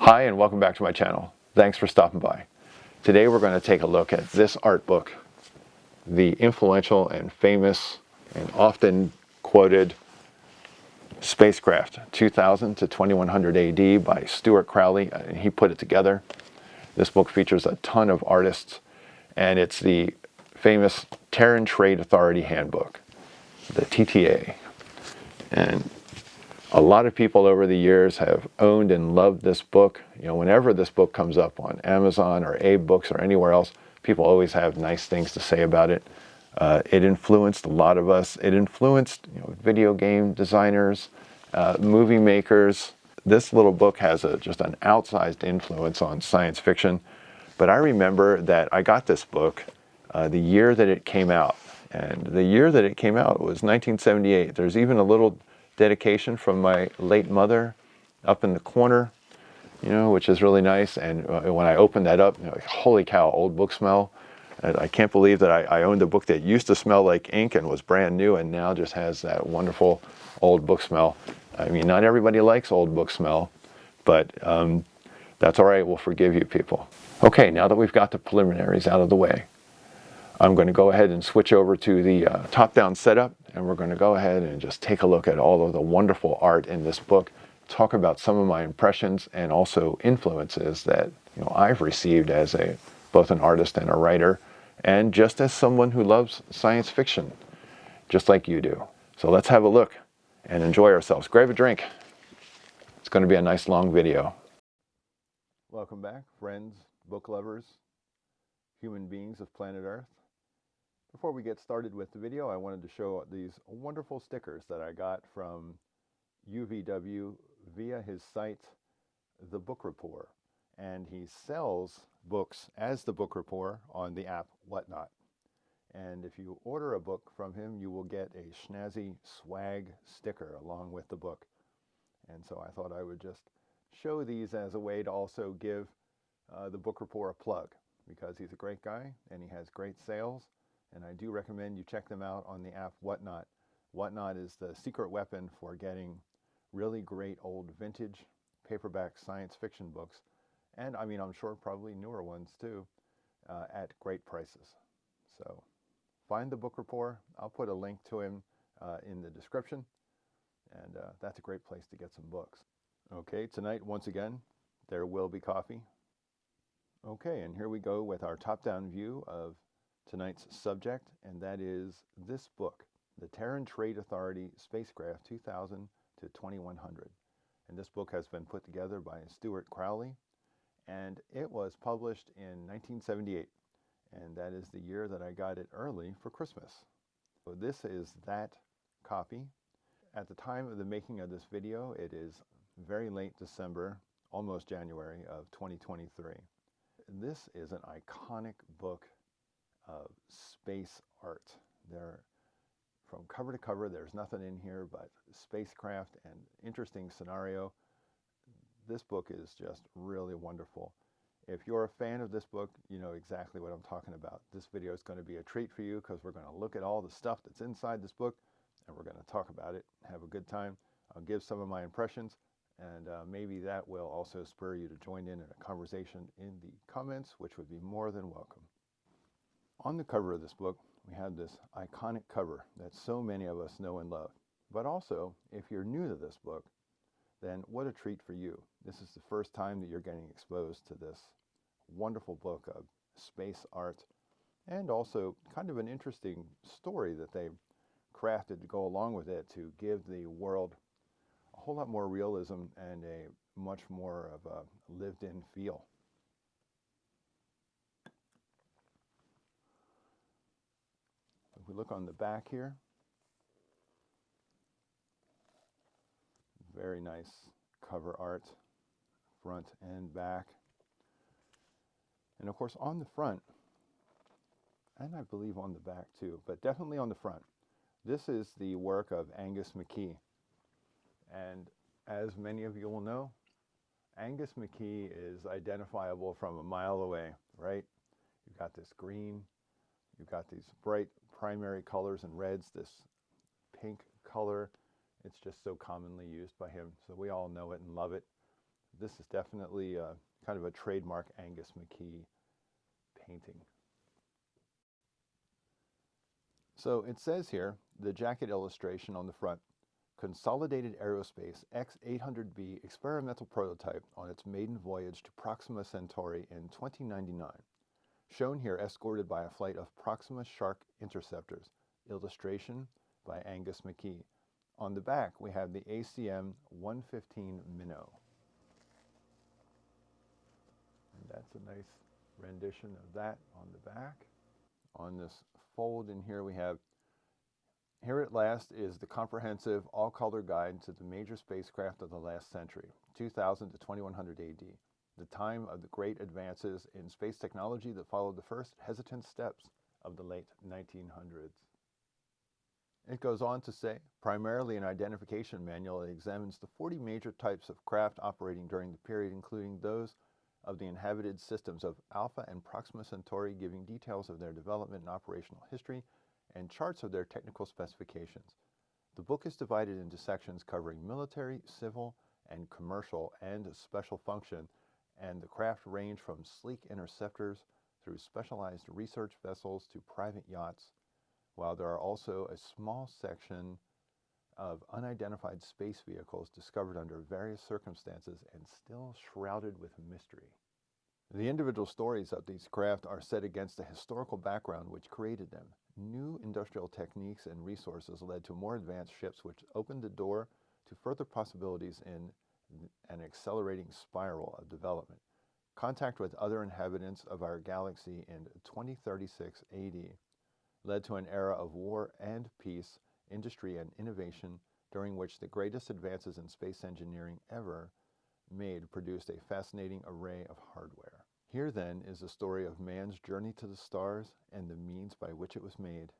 Hi and welcome back to my channel. Thanks for stopping by. Today we're going to take a look at this art book, the influential and famous and often quoted Spacecraft 2000 to 2100 AD by Stuart Crowley, and he put it together. This book features a ton of artists, and it's the famous Terran Trade Authority Handbook, the TTA. And a lot of people over the years have owned and loved this book. You know, whenever this book comes up on Amazon or Abe Books or anywhere else, people always have nice things to say about it. It influenced a lot of us. It influenced, video game designers, movie makers. This little book has just an outsized influence on science fiction. But I remember that I got this book the year that it came out. And the year that it came out was 1978. There's even a little dedication from my late mother up in the corner, which is really nice. And when I opened that up, holy cow, old book smell. And I can't believe that I owned a book that used to smell like ink and was brand new and now just has that wonderful old book smell. I mean, not everybody likes old book smell, but that's all right. We'll forgive you people. Okay, now that we've got the preliminaries out of the way, I'm going to go ahead and switch over to the top-down setup, and we're going to go ahead and just take a look at all of the wonderful art in this book, talk about some of my impressions and also influences that I've received as both an artist and a writer, and just as someone who loves science fiction, just like you do. So let's have a look and enjoy ourselves. Grab a drink. It's going to be a nice long video. Welcome back, friends, book lovers, human beings of planet Earth. Before we get started with the video, I wanted to show these wonderful stickers that I got from UVW via his site, The Book Rapport. And he sells books as The Book Rapport on the app Whatnot. And if you order a book from him, you will get a snazzy swag sticker along with the book. And so I thought I would just show these as a way to also give The Book Rapport a plug, because he's a great guy and he has great sales. And I do recommend you check them out on the app Whatnot. Whatnot is the secret weapon for getting really great old vintage paperback science fiction books. And I mean, I'm sure probably newer ones too, at great prices. So find the Book Rapport. I'll put a link to him in the description. And that's a great place to get some books. Okay, tonight, once again, there will be coffee. Okay, and here we go with our top-down view of tonight's subject, and that is this book, the Terran Trade Authority Spacecraft 2000 to 2100. And this book has been put together by Stuart Crowley, and it was published in 1978, and that is the year that I got it early for Christmas. So this is that copy. At the time of the making of this video, it is very late December, almost January of 2023. This is an iconic book of space art. From cover to cover, there's nothing in here but spacecraft and interesting scenario. This book is just really wonderful. If you're a fan of this book, you know exactly what I'm talking about. This video is going to be a treat for you because we're going to look at all the stuff that's inside this book and we're going to talk about it, have a good time. I'll give some of my impressions, and maybe that will also spur you to join in a conversation in the comments, which would be more than welcome. On the cover of this book, we have this iconic cover that so many of us know and love. But also, if you're new to this book, then what a treat for you. This is the first time that you're getting exposed to this wonderful book of space art, and also kind of an interesting story that they crafted to go along with it to give the world a whole lot more realism and a much more of a lived-in feel. If we look on the back here, very nice cover art, front and back. And of course on the front, and I believe on the back too, but definitely on the front, this is the work of Angus McKee. And as many of you will know, Angus McKee is identifiable from a mile away, right? You've got this green, you've got these bright primary colors and reds, this pink color. It's just so commonly used by him, so we all know it and love it. This is definitely kind of a trademark Angus McKee painting. So it says here, the jacket illustration on the front, Consolidated Aerospace X-800B experimental prototype on its maiden voyage to Proxima Centauri in 2099. Shown here escorted by a flight of Proxima Shark interceptors. Illustration by Angus McKee. On the back we have the ACM-115 Minnow. And that's a nice rendition of that on the back. On this fold in here we have, here at last is the comprehensive all-color guide to the major spacecraft of the last century, 2000 to 2100 AD, the time of the great advances in space technology that followed the first hesitant steps of the late 1900s. It goes on to say, primarily an identification manual that examines the 40 major types of craft operating during the period, including those of the inhabited systems of Alpha and Proxima Centauri, giving details of their development and operational history and charts of their technical specifications. The book is divided into sections covering military, civil, and commercial and special function, and the craft range from sleek interceptors through specialized research vessels to private yachts, while there are also a small section of unidentified space vehicles discovered under various circumstances and still shrouded with mystery. The individual stories of these craft are set against the historical background which created them. New industrial techniques and resources led to more advanced ships, which opened the door to further possibilities in an accelerating spiral of development. Contact with other inhabitants of our galaxy in 2036 AD led to an era of war and peace, industry and innovation, during which the greatest advances in space engineering ever made produced a fascinating array of hardware. Here then is the story of man's journey to the stars and the means by which it was made.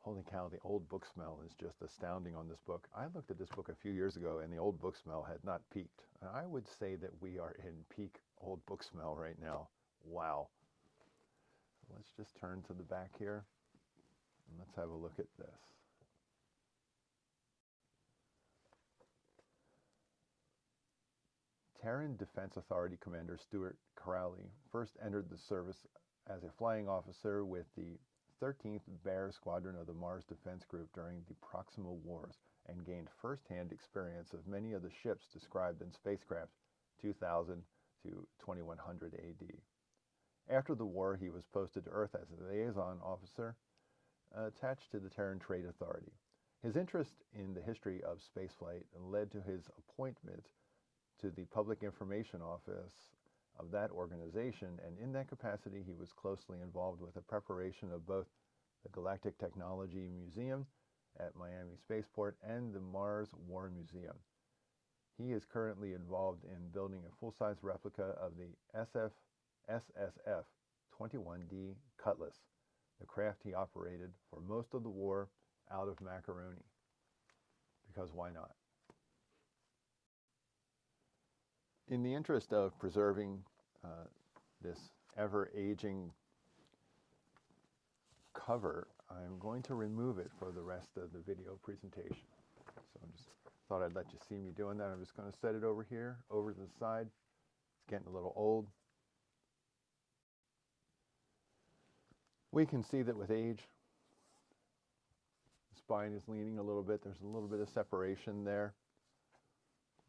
Holy cow, the old book smell is just astounding on this book. I looked at this book a few years ago and the old book smell had not peaked. I would say that we are in peak old book smell right now. Wow. Let's just turn to the back here and let's have a look at this. Terran Defense Authority Commander Stuart Crowley first entered the service as a flying officer with the 13th Bear Squadron of the Mars Defense Group during the Proxima Wars and gained first-hand experience of many of the ships described in Spacecraft 2000 to 2100 AD. After the war, he was posted to Earth as a liaison officer attached to the Terran Trade Authority. His interest in the history of spaceflight led to his appointment to the Public Information Office of that organization, and in that capacity he was closely involved with the preparation of both the Galactic Technology Museum at Miami Spaceport and the Mars War Museum. He is currently involved in building a full-size replica of the SSF 21D Cutlass, the craft he operated for most of the war out of Macaroni. Because why not? In the interest of preserving this ever-aging cover, I'm going to remove it for the rest of the video presentation. So I just thought I'd let you see me doing that. I'm just going to set it over here, over to the side. It's getting a little old. We can see that with age, the spine is leaning a little bit. There's a little bit of separation there.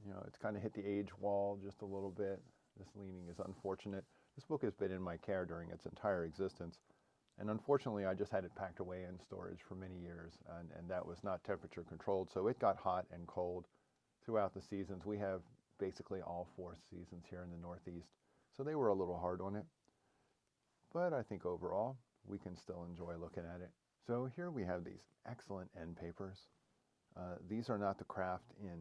You know, it's kind of hit the age wall just a little bit. This leaning is unfortunate. This book has been in my care during its entire existence. And unfortunately, I just had it packed away in storage for many years. And that was not temperature controlled. So it got hot and cold throughout the seasons. We have basically all 4 seasons here in the Northeast. So they were a little hard on it. But I think overall, we can still enjoy looking at it. So here we have these excellent end papers. These are not the craft in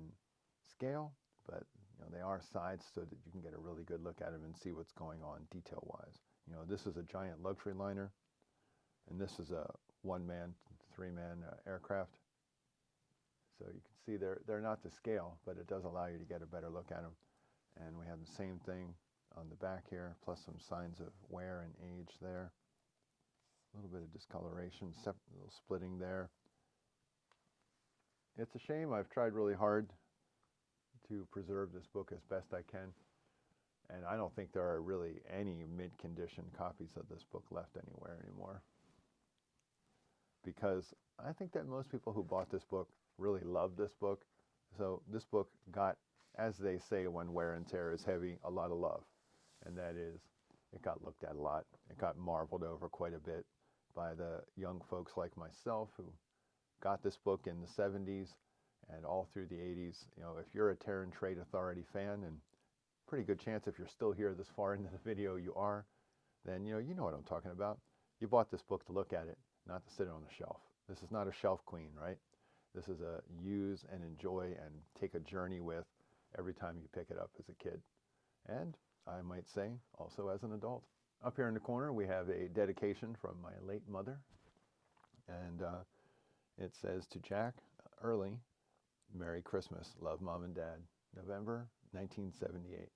scale, but you know, they are sized so that you can get a really good look at them and see what's going on detail-wise. You know, this is a giant luxury liner, and this is a 1-man, 3-man aircraft. So you can see they're not to scale, but it does allow you to get a better look at them. And we have the same thing on the back here, plus some signs of wear and age there. A little bit of discoloration, a little splitting there. It's a shame. I've tried really hard to preserve this book as best I can. And I don't think there are really any mid-condition copies of this book left anywhere anymore. Because I think that most people who bought this book really loved this book. So this book got, as they say when wear and tear is heavy, a lot of love. And that is, it got looked at a lot. It got marveled over quite a bit by the young folks like myself who got this book in the 70s and all through the 80s. You know, if you're a Terran Trade Authority fan, and pretty good chance if you're still here this far into the video you are, then you know what I'm talking about. You bought this book to look at it, not to sit on a shelf. This is not a shelf queen, right? This is a use and enjoy and take a journey with every time you pick it up as a kid. And I might say also as an adult. Up here in the corner we have a dedication from my late mother. And it says, to Jack, early, Merry Christmas, love Mom and Dad, November 1978.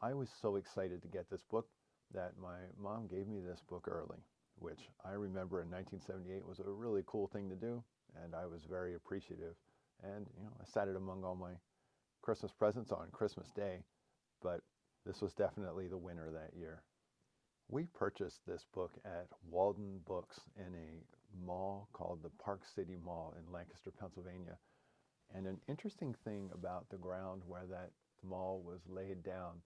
I was so excited to get this book that my mom gave me this book early, which I remember in 1978 was a really cool thing to do, and I was very appreciative. And I sat it among all my Christmas presents on Christmas Day, but this was definitely the winner that year. We purchased this book at Walden Books in a mall called the Park City Mall in Lancaster, Pennsylvania. And an interesting thing about the ground where that mall was laid down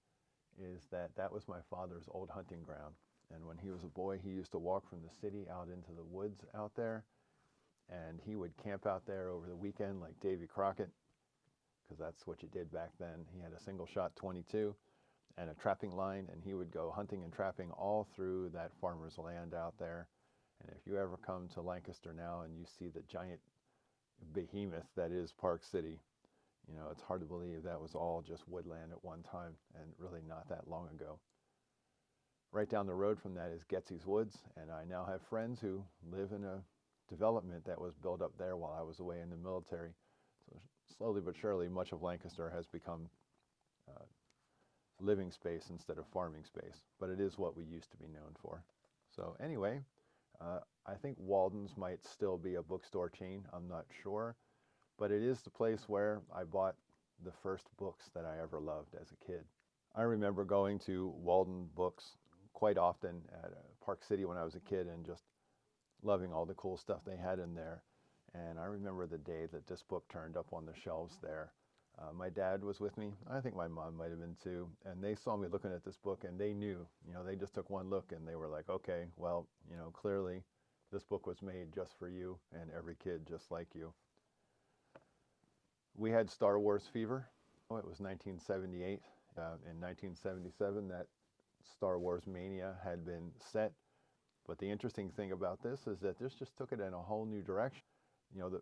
is that that was my father's old hunting ground. And when he was a boy, he used to walk from the city out into the woods out there. And he would camp out there over the weekend like Davy Crockett, because that's what you did back then. He had a single shot 22 and a trapping line, and he would go hunting and trapping all through that farmer's land out there. And if you ever come to Lancaster now and you see the giant behemoth that is Park City, it's hard to believe that was all just woodland at one time, and really not that long ago. Right down the road from that is Getsy's Woods, and I now have friends who live in a development that was built up there while I was away in the military. So slowly but surely, much of Lancaster has become living space instead of farming space, but it is what we used to be known for. So anyway, I think Walden's might still be a bookstore chain, I'm not sure, but it is the place where I bought the first books that I ever loved as a kid. I remember going to Walden Books quite often at Park City when I was a kid and just loving all the cool stuff they had in there. And I remember the day that this book turned up on the shelves there. My dad was with me. I think my mom might have been too. And they saw me looking at this book and they knew, they just took one look and they were like, okay, well, clearly this book was made just for you and every kid just like you. We had Star Wars fever. It was 1978. In 1977, that Star Wars mania had been set. But the interesting thing about this is that this just took it in a whole new direction.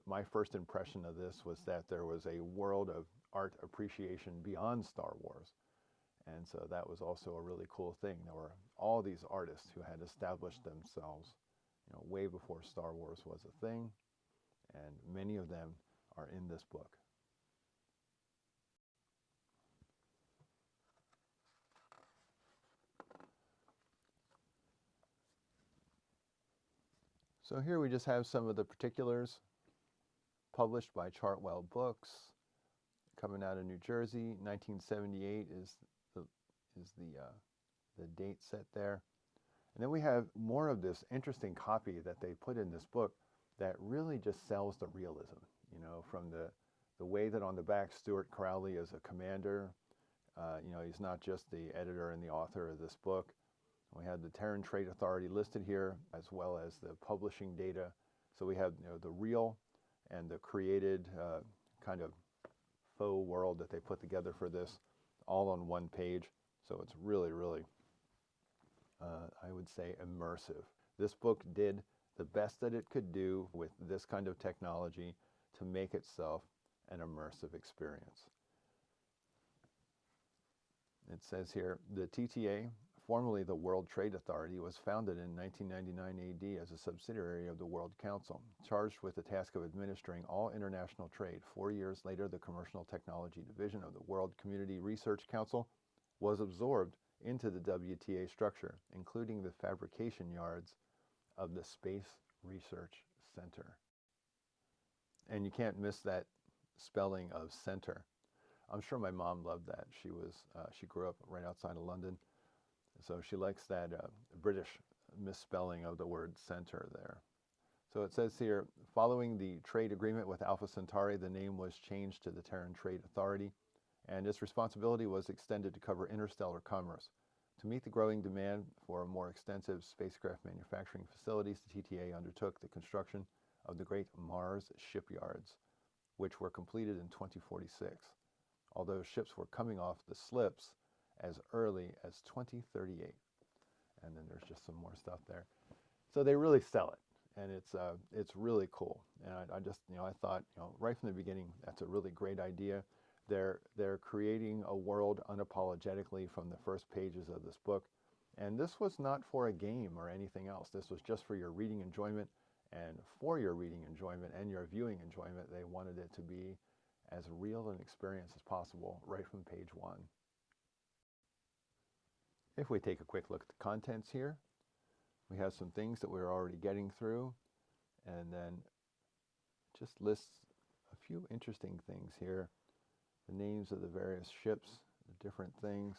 My first impression of this was that there was a world of art appreciation beyond Star Wars. And so that was also a really cool thing. There were all these artists who had established themselves, way before Star Wars was a thing. And many of them are in this book. So here we just have some of the particulars published by Chartwell Books, coming out of New Jersey. 1978 is the date set there. And then we have more of this interesting copy that they put in this book that really just sells the realism, from the way that on the back Stuart Crowley is a commander. He's not just the editor and the author of this book. We have the Terran Trade Authority listed here, as well as the publishing data. So we have the real and the created kind of faux world that they put together for this, all on one page. So it's really, really, I would say, immersive. This book did the best that it could do with this kind of technology to make itself an immersive experience. It says here, the TTA, formerly the World Trade Authority, was founded in 1999 AD as a subsidiary of the World Council, charged with the task of administering all international trade. 4 years later, the Commercial Technology Division of the World Community Research Council was absorbed into the WTA structure, including the fabrication yards of the Space Research Center. And you can't miss that spelling of center. I'm sure my mom loved that. She grew up right outside of London, so she likes that British misspelling of the word center there. So it says here, following the trade agreement with Alpha Centauri, the name was changed to the Terran Trade Authority, and its responsibility was extended to cover interstellar commerce. To meet the growing demand for more extensive spacecraft manufacturing facilities, the TTA undertook the construction of the Great Mars shipyards, which were completed in 2046, although ships were coming off the slips as early as 2038. And then there's just some more stuff there. So they really sell it, and it's really cool. And I just, I thought, right from the beginning, that's a really great idea. They're creating a world unapologetically from the first pages of this book. And this was not for a game or anything else. This was just for your reading enjoyment. And for your reading enjoyment and your viewing enjoyment, they wanted it to be as real an experience as possible right from page 1. If we take a quick look at the contents here, we have some things that we're already getting through, and then just lists a few interesting things here. The names of the various ships, the different things.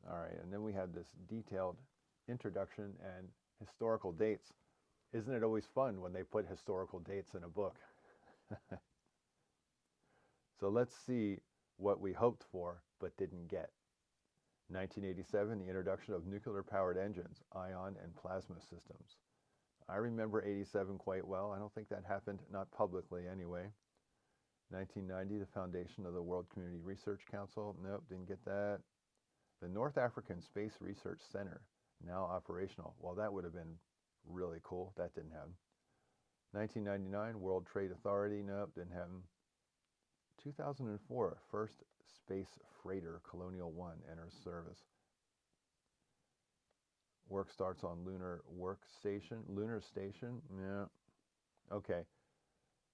All right, and then we have this detailed introduction and historical dates. Isn't it always fun when they put historical dates in a book? So let's see what we hoped for but didn't get. 1987, the introduction of nuclear-powered engines, ion and plasma systems. I remember 87 quite well. I don't think that happened, not publicly anyway. 1990, the foundation of the World Community Research Council. Nope, didn't get that. The North African Space Research Center, now operational. Well, that would have been really cool. That didn't happen. 1999, World Trade Authority. Nope, didn't happen. 2004, first space freighter Colonial 1 enters service. Work starts on lunar station. Yeah. Okay.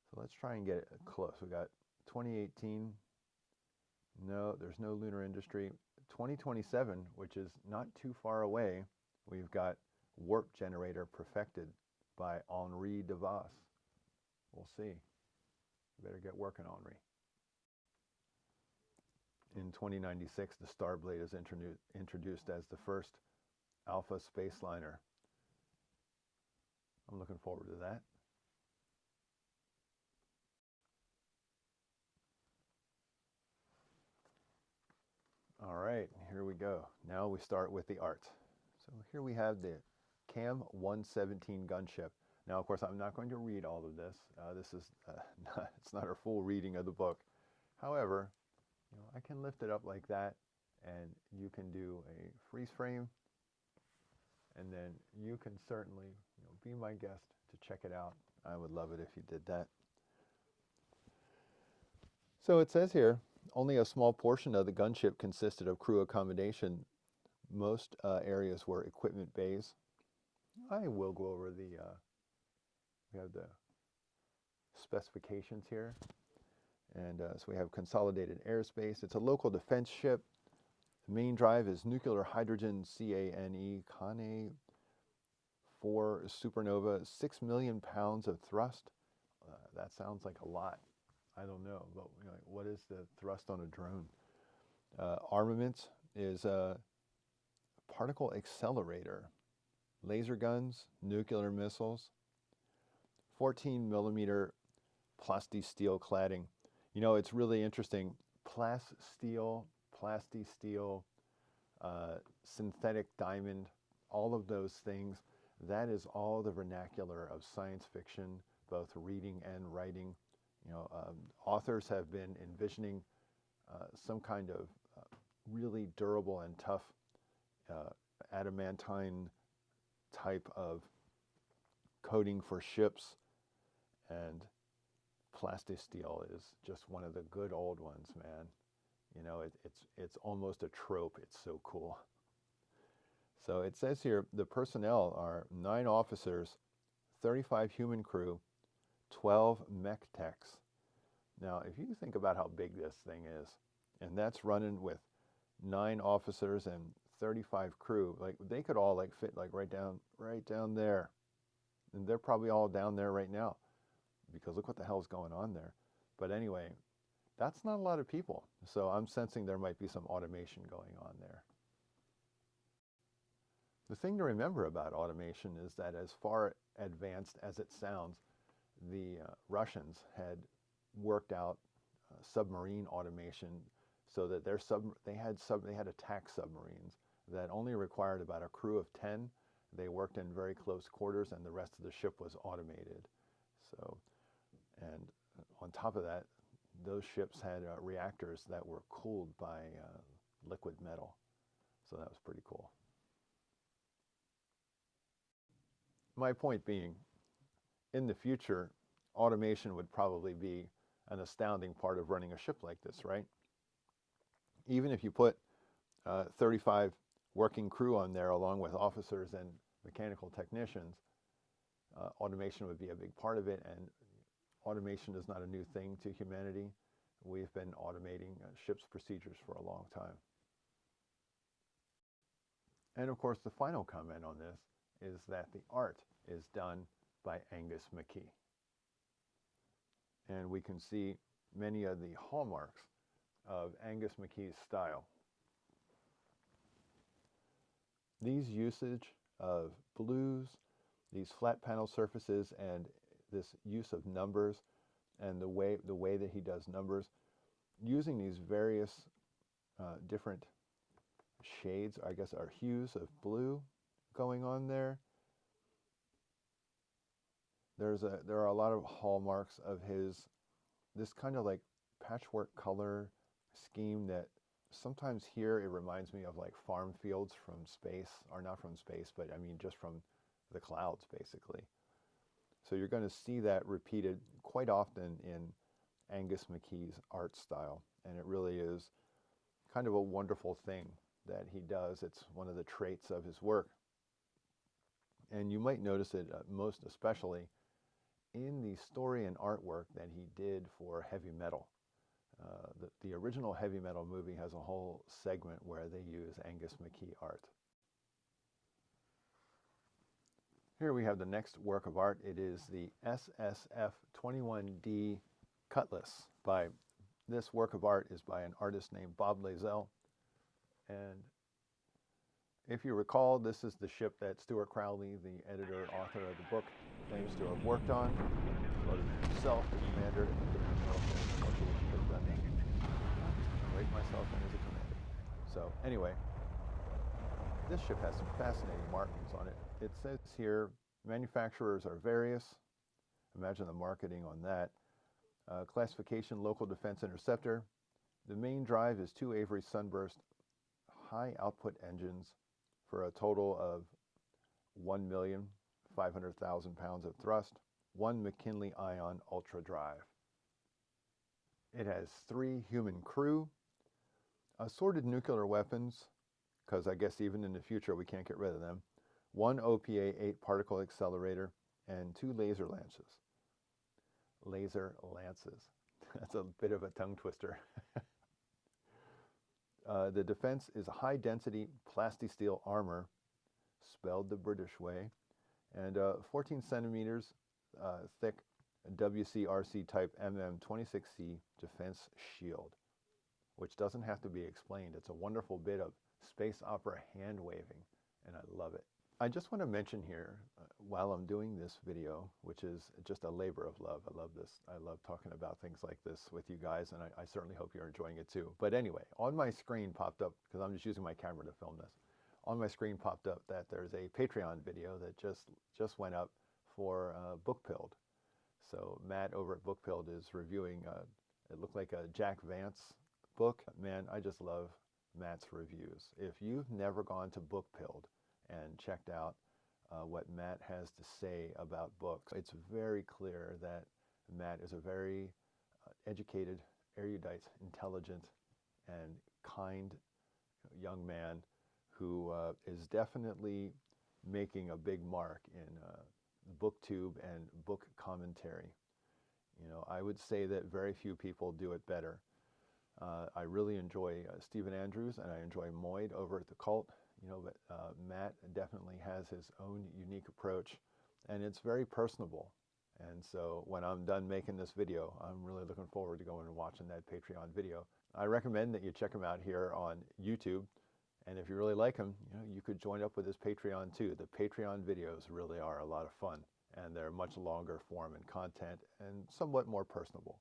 So let's try and get it close. We got 2018. No, there's no lunar industry. 2027, which is not too far away, we've got warp generator perfected by Henri Devos. We'll see. You better get working, Henri. In 2096, the Starblade is introduced as the first Alpha spaceliner. I'm looking forward to that. All right, here we go. Now we start with the art. So here we have the CAM 117 gunship. Now, of course, I'm not going to read all of this. This is it's not a full reading of the book. However, I can lift it up like that, and you can do a freeze frame, and then you can certainly be my guest to check it out. I would love it if you did that. So it says here, only a small portion of the gunship consisted of crew accommodation. Most areas were equipment bays. I will go over we have the specifications here. And so we have consolidated airspace. It's a local defense ship. The main drive is nuclear hydrogen CANE, 4 supernova, 6 million pounds of thrust. That sounds like a lot. I don't know, but what is the thrust on a drone? Armaments is a particle accelerator, laser guns, nuclear missiles, 14 millimeter plastisteel cladding. It's really interesting. Plastisteel, synthetic diamond, all of those things, that is all the vernacular of science fiction, both reading and writing. Authors have been envisioning some kind of really durable and tough adamantine type of coating for ships, and plastisteel is just one of the good old ones, man. It's almost a trope. It's so cool. So it says here, the personnel are 9 officers, 35 human crew, 12 mech techs. Now, if you think about how big this thing is, and that's running with 9 officers and 35 crew, like they could all fit right down there. And they're probably all down there right now, because look what the hell's going on there. But anyway, that's not a lot of people. So I'm sensing there might be some automation going on there. The thing to remember about automation is that as far advanced as it sounds, the Russians had worked out submarine automation so that they had attack submarines that only required about a crew of 10. They worked in very close quarters, and the rest of the ship was automated. So, and on top of that, those ships had reactors that were cooled by liquid metal. So that was pretty cool. My point being, in the future, automation would probably be an astounding part of running a ship like this, right? Even if you put 35 working crew on there along with officers and mechanical technicians, automation would be a big part of it, and automation is not a new thing to humanity. We've been automating ship's procedures for a long time. And of course, the final comment on this is that the art is done by Angus McKee. And we can see many of the hallmarks of Angus McKee's style. These usage of blues, these flat panel surfaces, and this use of numbers, and the way that he does numbers, using these various different shades, I guess, are hues of blue going on there. There are a lot of hallmarks of this kind of like patchwork color scheme that sometimes here it reminds me of like farm fields from space, or not from space, but I mean just from the clouds basically. So you're going to see that repeated quite often in Angus McKee's art style, and it really is kind of a wonderful thing that he does. It's one of the traits of his work. And you might notice it most especially in the story and artwork that he did for heavy metal. The original heavy metal movie has a whole segment where they use Angus McKee art. Here we have the next work of art. It is the SSF 21D Cutlass. This work of art is by an artist named Bob Lazell. And if you recall, this is the ship that Stuart Crowley, the editor and author of the book, claims to have worked on. He wrote it himself, the commander. Rate myself in as a commander. So anyway, this ship has some fascinating markings on it. It says here, manufacturers are various. Imagine the marketing on that. Classification, local defense interceptor. The main drive is 2 Avery Sunburst high output engines for a total of 1,500,000 pounds of thrust, 1 McKinley Ion Ultra Drive. It has 3 human crew, assorted nuclear weapons, because I guess even in the future we can't get rid of them, 1 OPA-8 particle accelerator, and 2 laser lances. Laser lances. That's a bit of a tongue twister. The defense is a high-density plastisteel armor, spelled the British way, and 14 centimeters thick WCRC type MM26C defense shield, which doesn't have to be explained. It's a wonderful bit of space opera hand-waving, and I love it. I just want to mention here, while I'm doing this video, which is just a labor of love. I love this. I love talking about things like this with you guys, and I certainly hope you're enjoying it too. But anyway, on my screen popped up, because I'm just using my camera to film this, on my screen popped up that there's a Patreon video that just went up for Book Pilled. So Matt over at Book Pilled is reviewing, it looked like a Jack Vance book. Man, I just love Matt's reviews. If you've never gone to Book Pilled and checked out what Matt has to say about books, it's very clear that Matt is a very educated, erudite, intelligent, and kind young man who is definitely making a big mark in booktube and book commentary. You know, I would say that very few people do it better. I really enjoy Stephen Andrews, and I enjoy Moyd over at The Cult. You know, but Matt definitely has his own unique approach, and it's very personable, And so when I'm done making this video, I'm really looking forward to going and watching that Patreon video. I recommend that you check him out here on YouTube. And if you really like him, you could join up with his Patreon too. The Patreon videos really are a lot of fun, and they're much longer form and content and somewhat more personable.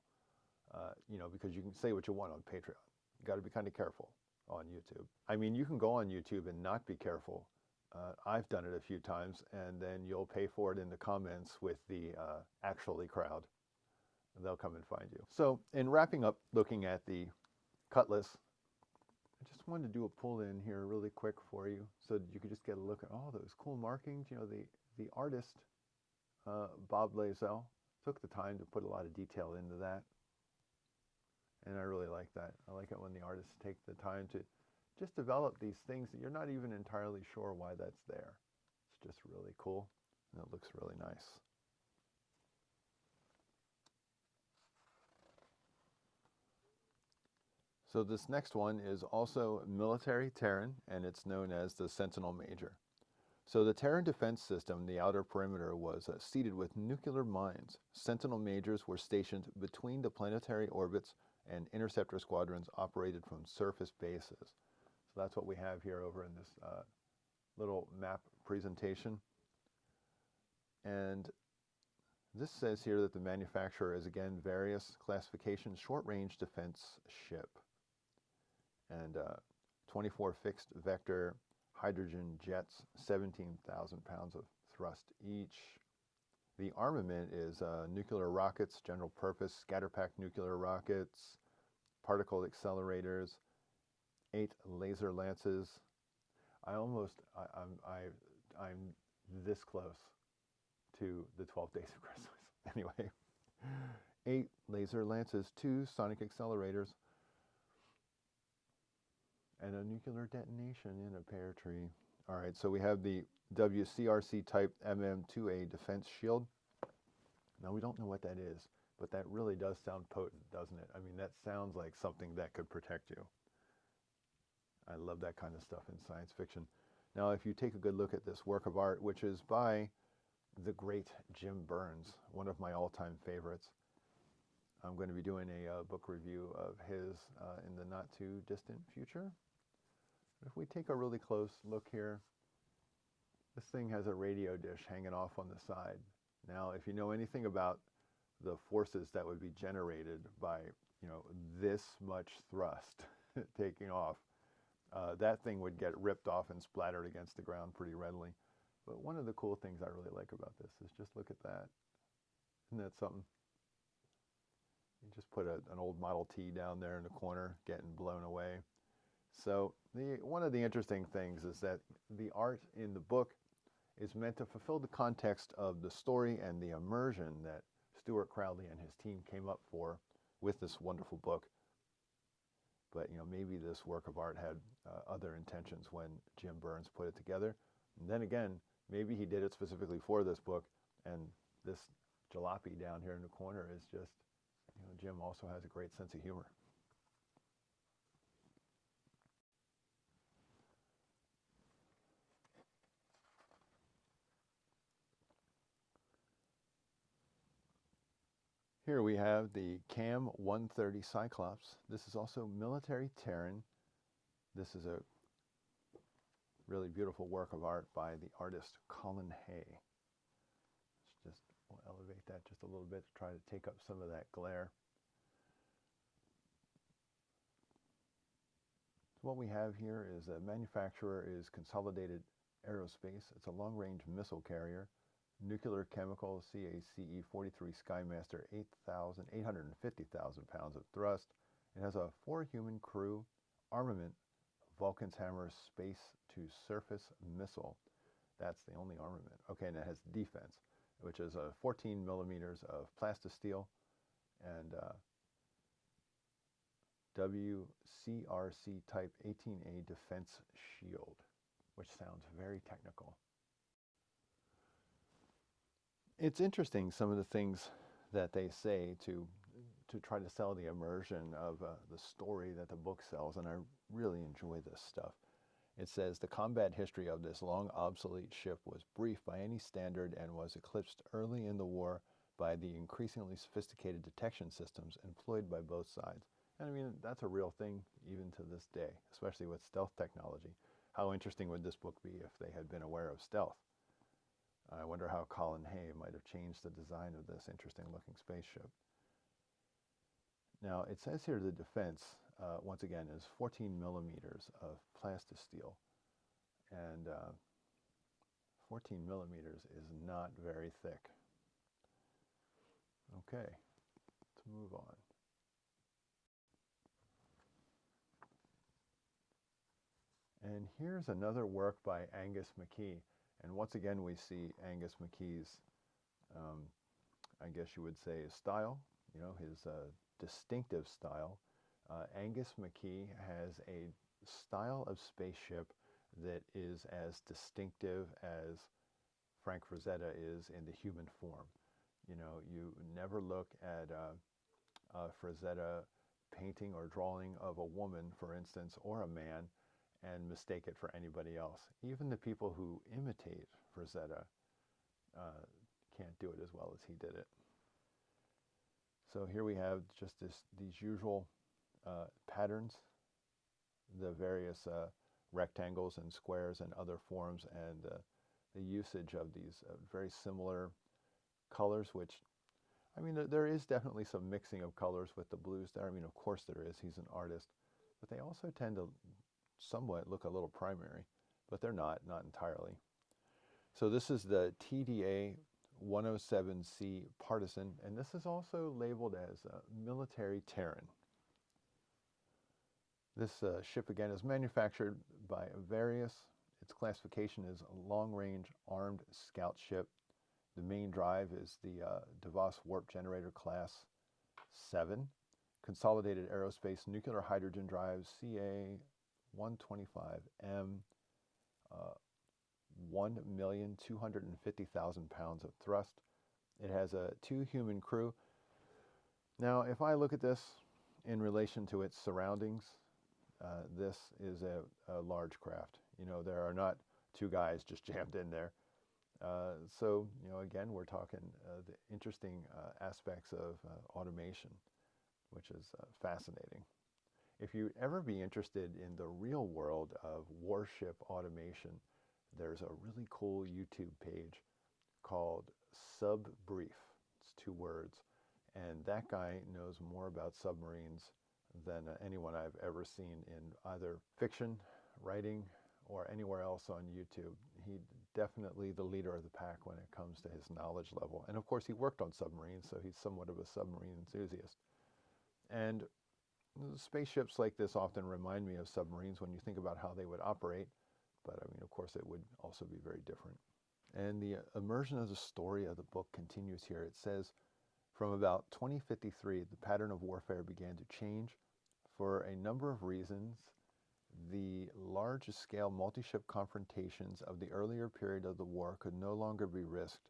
Because you can say what you want on Patreon. You got to be kind of careful on YouTube. I mean, you can go on YouTube and not be careful. I've done it a few times, and then you'll pay for it in the comments with the actually crowd. They'll come and find you. So in wrapping up looking at the Cutlass, I just wanted to do a pull in here really quick for you so that you could just get a look at all those cool markings. The artist, Bob Lazell, took the time to put a lot of detail into that. And I really like that. I like it when the artists take the time to just develop these things that you're not even entirely sure why that's there. It's just really cool, and it looks really nice. So this next one is also military Terran, and it's known as the Sentinel Major. So the Terran defense system, the outer perimeter, was seeded with nuclear mines. Sentinel Majors were stationed between the planetary orbits, and interceptor squadrons operated from surface bases. So that's what we have here over in this little map presentation. And this says here that the manufacturer is, again, various classifications, short-range defense ship. And 24 fixed vector hydrogen jets, 17,000 pounds of thrust each. The armament is nuclear rockets, general purpose, scatter-packed nuclear rockets, particle accelerators, 8 laser lances. I'm this close to the 12 Days of Christmas. Anyway, 8 laser lances, 2 sonic accelerators, and a nuclear detonation in a pear tree. All right, so we have the WCRC type MM2A defense shield. Now, we don't know what that is, but that really does sound potent, doesn't it? I mean, that sounds like something that could protect you. I love that kind of stuff in science fiction. Now, if you take a good look at this work of art, which is by the great Jim Burns, one of my all-time favorites. I'm going to be doing a book review of his in the not-too-distant future. If we take a really close look here, this thing has a radio dish hanging off on the side. Now, if you know anything about the forces that would be generated by, this much thrust taking off, that thing would get ripped off and splattered against the ground pretty readily. But one of the cool things I really like about this is just look at that. Isn't that something? You just put an old Model T down there in the corner getting blown away. So one of the interesting things is that the art in the book is meant to fulfill the context of the story and the immersion that Stuart Crowley and his team came up for with this wonderful book. But maybe this work of art had other intentions when Jim Burns put it together. And then again, maybe he did it specifically for this book, and this jalopy down here in the corner is just, Jim also has a great sense of humor. Here we have the CAM 130 Cyclops. This is also military Terran. This is a really beautiful work of art by the artist Colin Hay. We'll elevate that just a little bit to try to take up some of that glare. So what we have here is a manufacturer is Consolidated Aerospace. It's a long-range missile carrier. Nuclear chemical CACE-43 Skymaster, 850,000 pounds of thrust. It has a 4-human crew, armament, Vulcan's Hammer space-to-surface missile. That's the only armament. Okay, and it has defense, which is 14 millimeters of plastisteel and WCRC Type 18A defense shield, which sounds very technical. It's interesting, some of the things that they say to try to sell the immersion of the story that the book sells, and I really enjoy this stuff. It says, the combat history of this long obsolete ship was brief by any standard and was eclipsed early in the war by the increasingly sophisticated detection systems employed by both sides. And I mean, that's a real thing even to this day, especially with stealth technology. How interesting would this book be if they had been aware of stealth? I wonder how Colin Hay might have changed the design of this interesting looking spaceship. Now, it says here the defense, once again, is 14 millimeters of plastisteel. And 14 millimeters is not very thick. Okay, let's move on. And here's another work by Angus McKee. And once again, we see Angus McKee's, I guess you would say, his style, his distinctive style. Angus McKee has a style of spaceship that is as distinctive as Frank Frazetta is in the human form. You never look at a Frazetta painting or drawing of a woman, for instance, or a man, and mistake it for anybody else. Even the people who imitate Frazetta can't do it as well as he did it. So here we have just these usual patterns, the various rectangles and squares and other forms, and the usage of these very similar colors, which, I mean, there is definitely some mixing of colors with the blues there. I mean, of course there is. He's an artist. But they also tend to somewhat look a little primary, but they're not entirely. So this is the TTA 107C Partisan, and this is also labeled as a military Terran. This ship, again, is manufactured by Various. Its classification is a long-range armed scout ship. The main drive is the DeVos Warp Generator Class 7. Consolidated Aerospace Nuclear Hydrogen Drive CA-125M, 1,250,000 pounds of thrust. It has a 2 human crew. Now, if I look at this in relation to its surroundings, this is a large craft. There are not 2 guys just jammed in there. So, again, we're talking the interesting aspects of automation, which is fascinating. If you'd ever be interested in the real world of warship automation, there's a really cool YouTube page called Sub Brief. It's 2 words. And that guy knows more about submarines than anyone I've ever seen in either fiction, writing, or anywhere else on YouTube. He's definitely the leader of the pack when it comes to his knowledge level. And of course, he worked on submarines, so he's somewhat of a submarine enthusiast. And spaceships like this often remind me of submarines when you think about how they would operate. But I mean, of course, it would also be very different. And the immersion of the story of the book continues here. It says, from about 2053, the pattern of warfare began to change. For a number of reasons, the large-scale multi-ship confrontations of the earlier period of the war could no longer be risked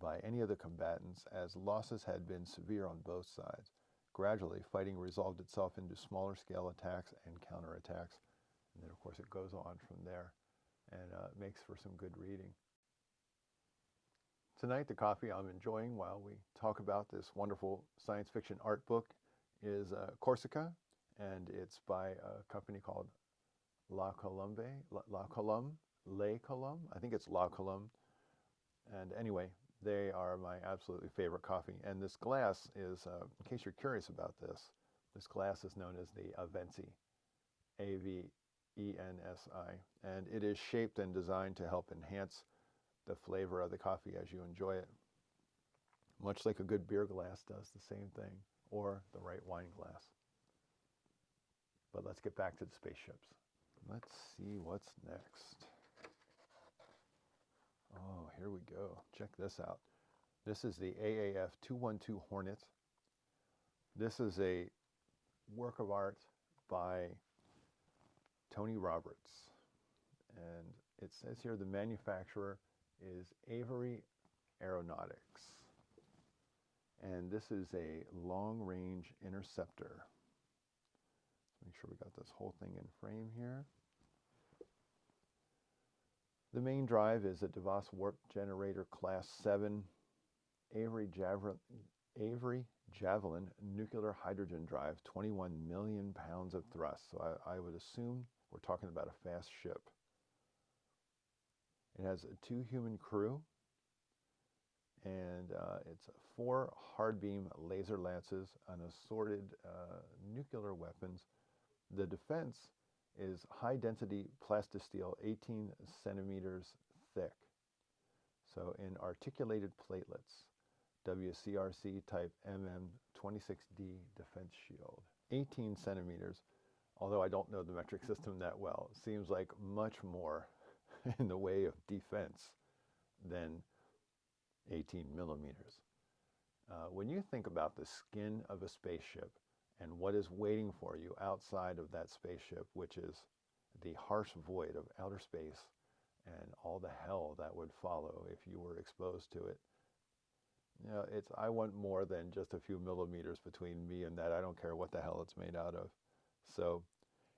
by any of the combatants, as losses had been severe on both sides. Gradually, fighting resolved itself into smaller-scale attacks and counterattacks. And then, of course, it goes on from there and makes for some good reading. Tonight, the coffee I'm enjoying while we talk about this wonderful science fiction art book is Corsica, and it's by a company called La Colombe, I think it's La Colombe. And anyway, they are my absolutely favorite coffee. And this glass is, in case you're curious about this glass is known as the Avensi, A-V-E-N-S-I. And it is shaped and designed to help enhance the flavor of the coffee as you enjoy it. Much like a good beer glass does the same thing, or the right wine glass. But let's get back to the spaceships. Let's see what's next. Oh, here we go. Check this out. This is the AAF 212 Hornet. This is a work of art by Tony Roberts. And it says here the manufacturer is Avery Aeronautics. And this is a long-range interceptor. Let's make sure we got this whole thing in frame here. The main drive is a DeVos Warp Generator Class 7. Avery Javelin nuclear hydrogen drive, 21 million pounds of thrust. So I would assume we're talking about a fast ship. It has a 2 human crew, and it's 4 hard beam laser lances and assorted nuclear weapons. The defense is high density plastisteel, 18 centimeters thick. So in articulated platelets, WCRC type MM26D defense shield. 18 centimeters, although I don't know the metric system that well, seems like much more in the way of defense than 18 millimeters. When you think about the skin of a spaceship and what is waiting for you outside of that spaceship, which is the harsh void of outer space and all the hell that would follow if you were exposed to it, you know, I want more than just a few millimeters between me and that. I don't care what the hell it's made out of. So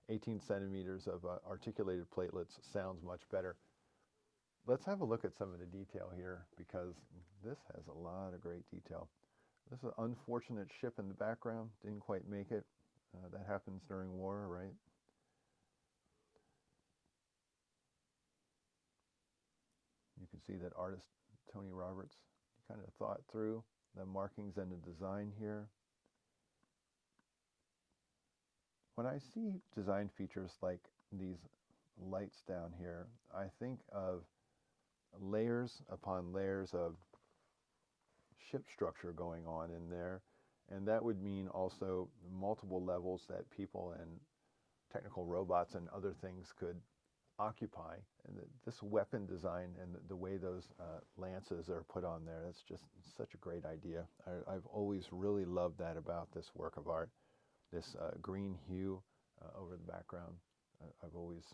18 centimeters of articulated platelets sounds much better. Let's have a look at some of the detail here, because this has a lot of great detail. This is an unfortunate ship in the background, didn't quite make it. That happens during war, right? You can see that artist Tony Roberts kind of thought through the markings and the design here. When I see design features like these lights down here, I think of layers upon layers of ship structure going on in there, and that would mean also multiple levels that people and technical robots and other things could occupy. And this weapon design and the way those lances are put on there, that's just such a great idea. I've always really loved that about this work of art, this green hue over the background. I've always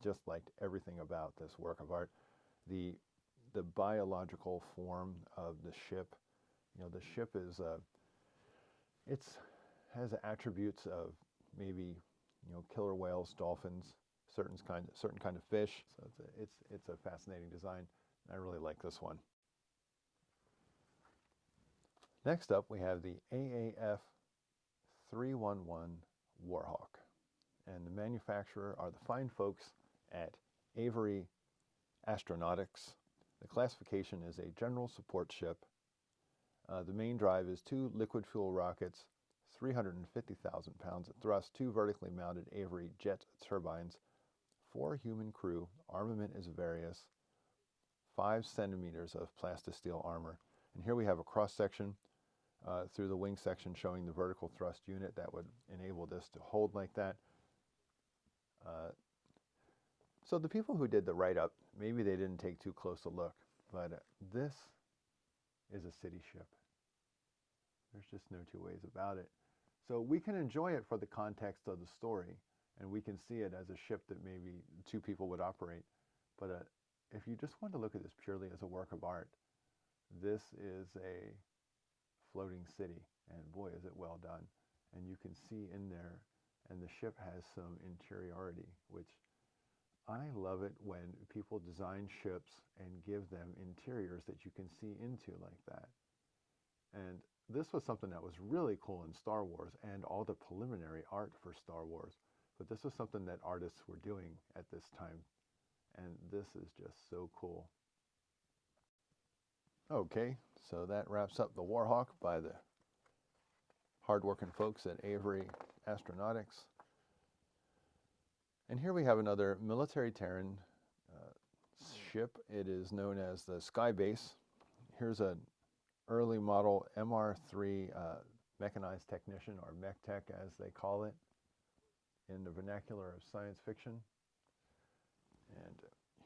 just liked everything about this work of art. The biological form of the ship, you know, the ship is has attributes of maybe, you know, killer whales, dolphins, certain kind of fish. So it's a fascinating design. I really like this one. Next up, we have the AAF 311 Warhawk, and the manufacturer are the fine folks at Avery Astronautics. The classification is a general support ship. The main drive is 2 liquid fuel rockets, 350,000 pounds of thrust, 2 vertically mounted Avery jet turbines, 4 human crew, armament is various, 5 centimeters of plastisteel armor. And here we have a cross section through the wing section showing the vertical thrust unit that would enable this to hold like that. So the people who did the write-up, maybe they didn't take too close a look, but this is a city ship. There's just no two ways about it. So we can enjoy it for the context of the story, and we can see it as a ship that maybe 2 people would operate. But if you just want to look at this purely as a work of art, this is a floating city, and boy, is it well done. And you can see in there, and the ship has some interiority, which I love it when people design ships and give them interiors that you can see into like that. And this was something that was really cool in Star Wars and all the preliminary art for Star Wars. But this was something that artists were doing at this time. And this is just so cool. Okay, so that wraps up the Warhawk by the hardworking folks at Avery Astronautics. And here we have another military Terran ship. It is known as the Skybase. Here's an early model MR3 mechanized technician, or mech tech as they call it in the vernacular of science fiction. And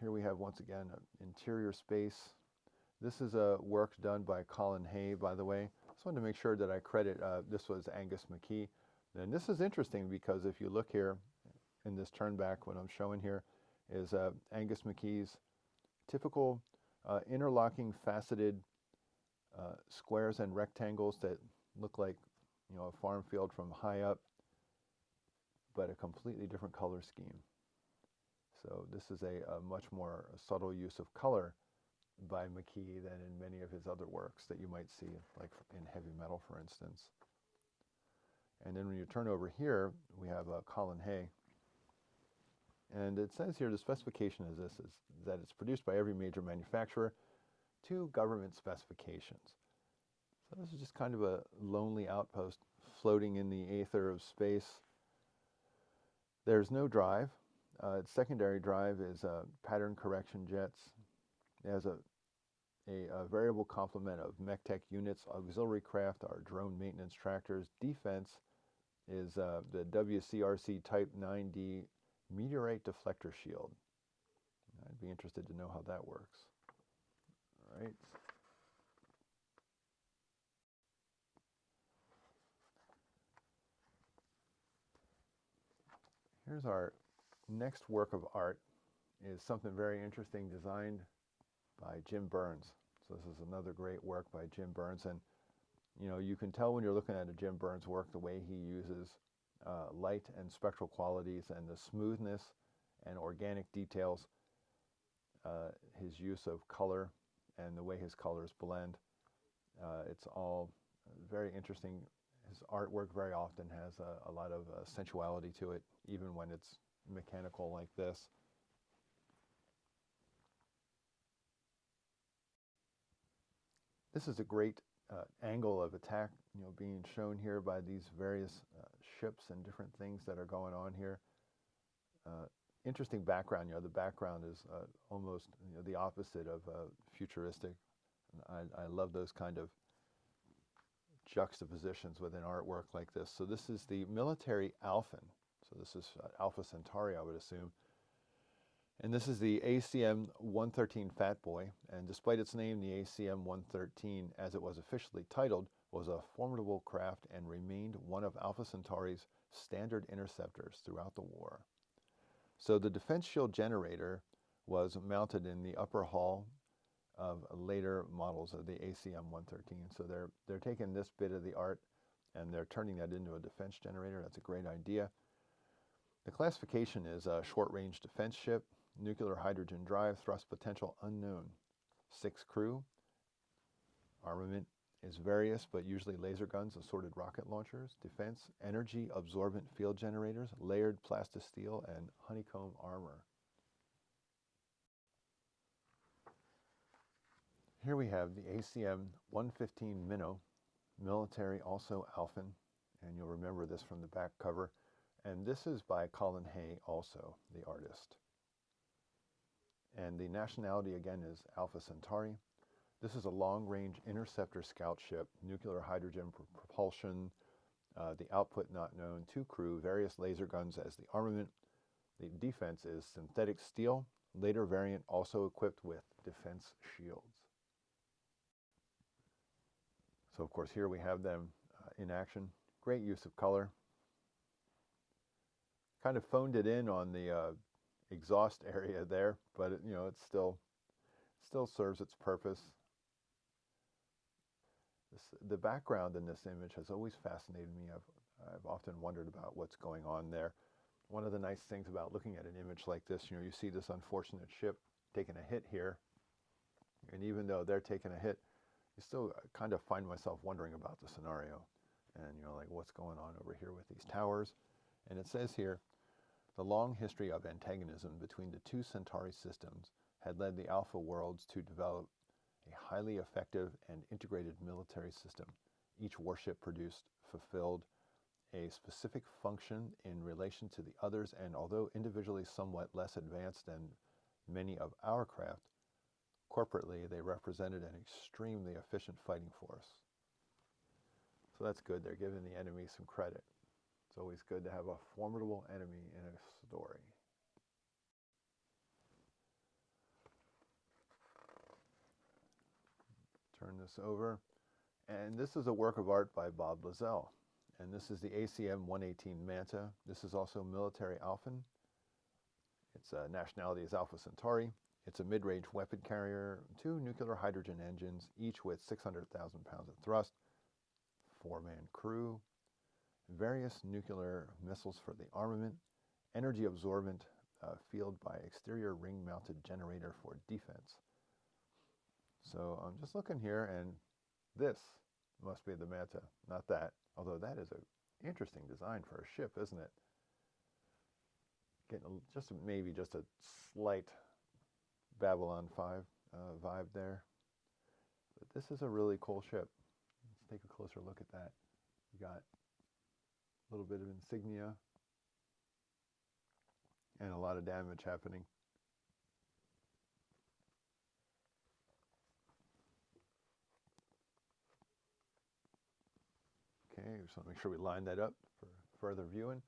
here we have once again an interior space. This is a work done by Colin Hay, by the way. I just wanted to make sure that I credit, this was Angus McKee. And this is interesting because if you look here in this turn back, what I'm showing here is Angus McKee's typical interlocking faceted squares and rectangles that look like, you know, a farm field from high up, but a completely different color scheme. So this is a much more subtle use of color by McKee than in many of his other works that you might see, like in heavy metal, for instance. And then when you turn over here, we have Colin Hay. And it says here the specification is this, is that it's produced by every major manufacturer to government specifications. So this is just kind of a lonely outpost floating in the aether of space. There's no drive. Its secondary drive is pattern correction jets. It has a variable complement of mech-tech units. Auxiliary craft are drone maintenance tractors. Defense is the WCRC Type 9D meteorite deflector shield. I'd be interested to know how that works. All right. Here's our next work of art. Is something very interesting designed by Jim Burns. So this is another great work by Jim Burns. And you know, you can tell when you're looking at a Jim Burns work the way he uses light and spectral qualities and the smoothness and organic details, his use of color and the way his colors blend. It's all very interesting. His artwork very often has a lot of sensuality to it, even when it's mechanical like this. This is a great angle of attack, you know, being shown here by these various ships and different things that are going on here. Interesting background. You know, the background is almost, you know, the opposite of futuristic. And I love those kind of juxtapositions within artwork like this. So this is the military Alphen. So this is Alpha Centauri, I would assume. And this is the ACM-113 Fat Boy. And despite its name, the ACM-113, as it was officially titled, was a formidable craft and remained one of Alpha Centauri's standard interceptors throughout the war. So the defense shield generator was mounted in the upper hull of later models of the ACM-113. So they're taking this bit of the art and they're turning that into a defense generator. That's a great idea. The classification is a short-range defense ship, nuclear hydrogen drive, thrust potential unknown. 6 crew. Armament is various, but usually laser guns, assorted rocket launchers. Defense, energy absorbent field generators, layered plastisteel, and honeycomb armor. Here we have the ACM-115 Minnow, military, also Alphen, and you'll remember this from the back cover. And this is by Colin Hay, also the artist. And the nationality again is Alpha Centauri. This is a long-range interceptor scout ship, nuclear hydrogen propulsion, the output not known, 2 crew, various laser guns as the armament. The defense is synthetic steel, later variant also equipped with defense shields. So of course here we have them in action. Great use of color. Kind of phoned it in on the exhaust area there, but it, you know, it still serves its purpose. The background in this image has always fascinated me. I've often wondered about what's going on there. One of the nice things about looking at an image like this, you know, you see this unfortunate ship taking a hit here, and even though they're taking a hit, you still kind of find myself wondering about the scenario, and you know, like what's going on over here with these towers. And it says here, the long history of antagonism between the 2 Centauri systems had led the Alpha worlds to develop a highly effective and integrated military system. Each warship fulfilled a specific function in relation to the others, and although individually somewhat less advanced than many of our craft, corporately they represented an extremely efficient fighting force. So that's good. They're giving the enemy some credit. It's always good to have a formidable enemy in a story. Turn this over. And this is a work of art by Bob Lazell. And this is the ACM-118 Manta. This is also military Alphen. Its nationality is Alpha Centauri. It's a mid-range weapon carrier, 2 nuclear hydrogen engines, each with 600,000 pounds of thrust, 4-man crew, various nuclear missiles for the armament, energy absorbent field by exterior ring-mounted generator for defense. So I'm just looking here, and this must be the Manta, not that. Although that is an interesting design for a ship, isn't it? Getting maybe just a slight Babylon 5 vibe there. But this is a really cool ship. Let's take a closer look at that. You got a little bit of insignia and a lot of damage happening. Okay, just want to make sure we line that up for further viewing.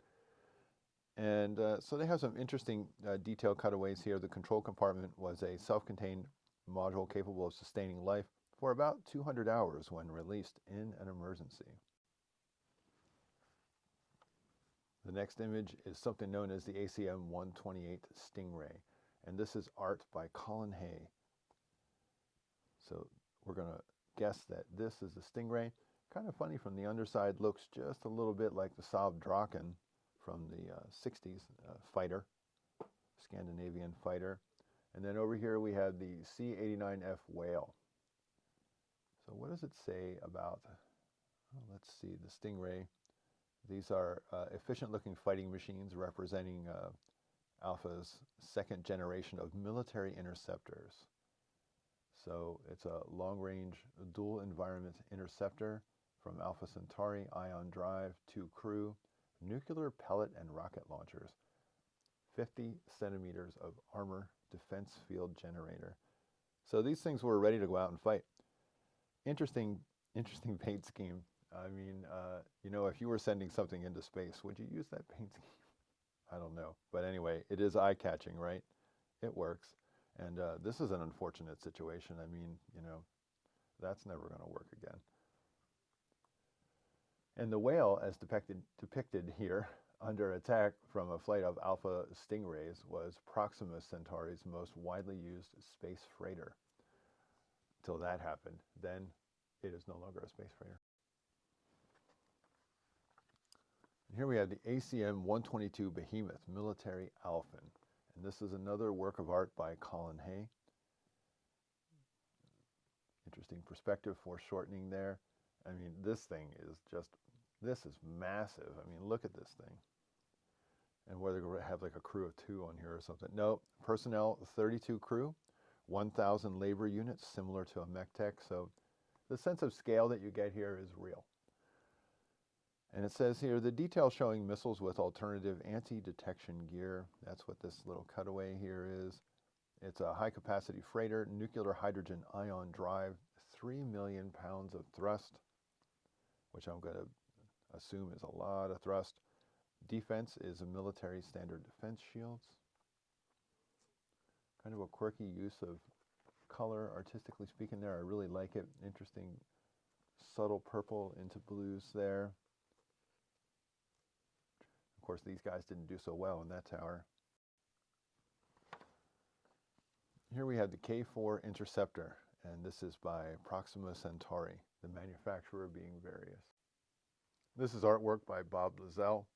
And so they have some interesting detail cutaways here. The control compartment was a self-contained module capable of sustaining life for about 200 hours when released in an emergency. The next image is something known as the ACM-128 Stingray, and this is art by Colin Hay. So we're going to guess that this is the Stingray. Kind of funny, from the underside, looks just a little bit like the Saab Draken from the 60s fighter, Scandinavian fighter. And then over here we have the C-89F Whale. So what does it say about, let's see, the Stingray. These are efficient-looking fighting machines representing Alpha's second generation of military interceptors. So it's a long-range dual-environment interceptor from Alpha Centauri, ion drive, 2 crew, nuclear pellet and rocket launchers, 50 centimeters of armor, defense field generator. So these things were ready to go out and fight. Interesting paint scheme. I mean, you know, if you were sending something into space, would you use that paint scheme? I don't know. But anyway, it is eye-catching, right? It works. And this is an unfortunate situation. I mean, you know, that's never going to work again. And the whale, as depicted here, under attack from a flight of Alpha Stingrays, was Proxima Centauri's most widely used space freighter. Until that happened, then it is no longer a space freighter. And here we have the ACM-122 Behemoth Military Alphin. And this is another work of art by Colin Hay. Interesting perspective foreshortening there. I mean, this thing is just, this is massive. I mean, look at this thing. And whether they have like a crew of 2 on here or something. No, personnel 32 crew, 1,000 labor units, similar to a mech-tech. So the sense of scale that you get here is real. And it says here, the detail showing missiles with alternative anti-detection gear. That's what this little cutaway here is. It's a high-capacity freighter, nuclear hydrogen ion drive, 3 million pounds of thrust, which I'm going to assume is a lot of thrust. Defense is a military standard defense shields. Kind of a quirky use of color, artistically speaking there. I really like it. Interesting, subtle purple into blues there. Of course, these guys didn't do so well in that tower. Here we have the K4 Interceptor, and this is by Proxima Centauri, the manufacturer being various. This is artwork by Bob Lazell.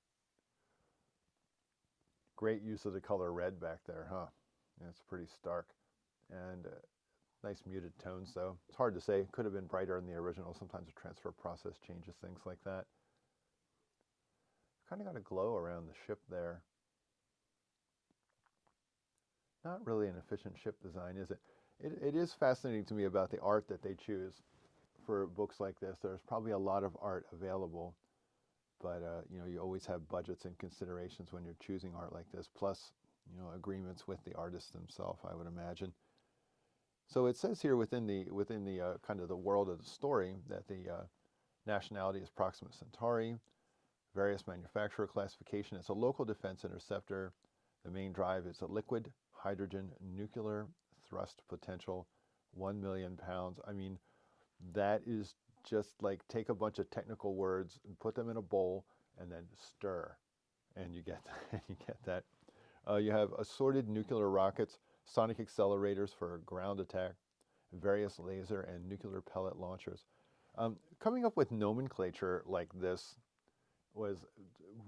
Great use of the color red back there, huh? Yeah, it's pretty stark. And nice muted tones, though. It's hard to say. It could have been brighter in the original. Sometimes the transfer process changes things like that. Kind of got a glow around the ship there. Not really an efficient ship design, is it? It is fascinating to me about the art that they choose for books like this. There's probably a lot of art available, but you know, you always have budgets and considerations when you're choosing art like this, plus, you know, agreements with the artist themselves, I would imagine. So it says here within the kind of the world of the story that the nationality is Proxima Centauri, various manufacturer classification. It's a local defense interceptor. The main drive is a liquid hydrogen nuclear thrust potential, 1 million pounds. I mean, that is just like take a bunch of technical words and put them in a bowl and then stir, and you get that. You have assorted nuclear rockets, sonic accelerators for ground attack, various laser and nuclear pellet launchers. Coming up with nomenclature like this was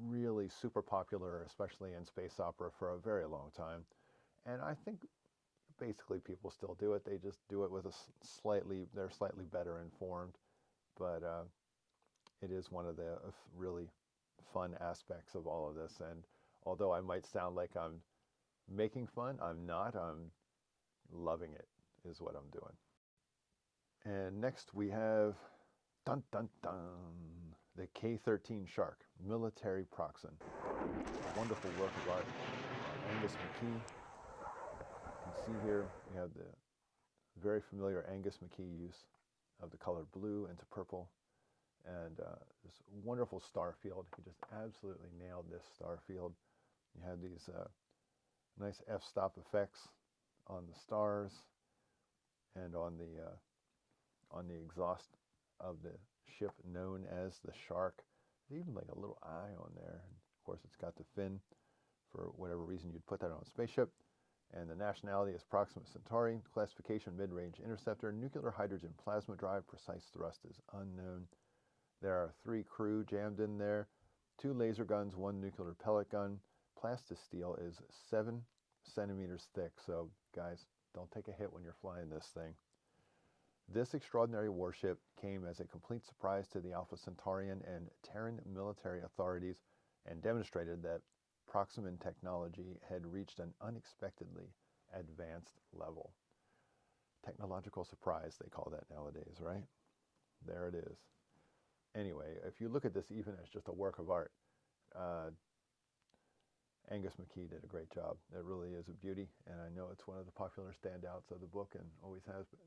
really super popular, especially in space opera, for a very long time. And I think basically people still do it. They just do it with they're slightly better informed. But it is one of the really fun aspects of all of this. And although I might sound like I'm making fun, I'm not. I'm loving it, is what I'm doing. And next we have, dun dun dun, the K13 Shark, military proxen. A wonderful work of art. Angus McKee. You can see here we have the very familiar Angus McKee use of the color blue into purple. And this wonderful star field. He just absolutely nailed this star field. You have these nice f-stop effects on the stars and on the exhaust of the ship known as the Shark. There's even like a little eye on there. And of course, it's got the fin for whatever reason you'd put that on a spaceship. And the nationality is Proxima Centauri. Classification, mid-range interceptor. Nuclear hydrogen plasma drive. Precise thrust is unknown. There are 3 crew jammed in there. 2 laser guns, 1 nuclear pellet gun. Plastisteel is 7 centimeters thick. So guys, don't take a hit when you're flying this thing. This extraordinary warship came as a complete surprise to the Alpha Centaurian and Terran military authorities and demonstrated that Proxima technology had reached an unexpectedly advanced level. Technological surprise, they call that nowadays, right? There it is. Anyway, if you look at this even as just a work of art, Angus McKee did a great job. It really is a beauty, and I know it's one of the popular standouts of the book and always has been.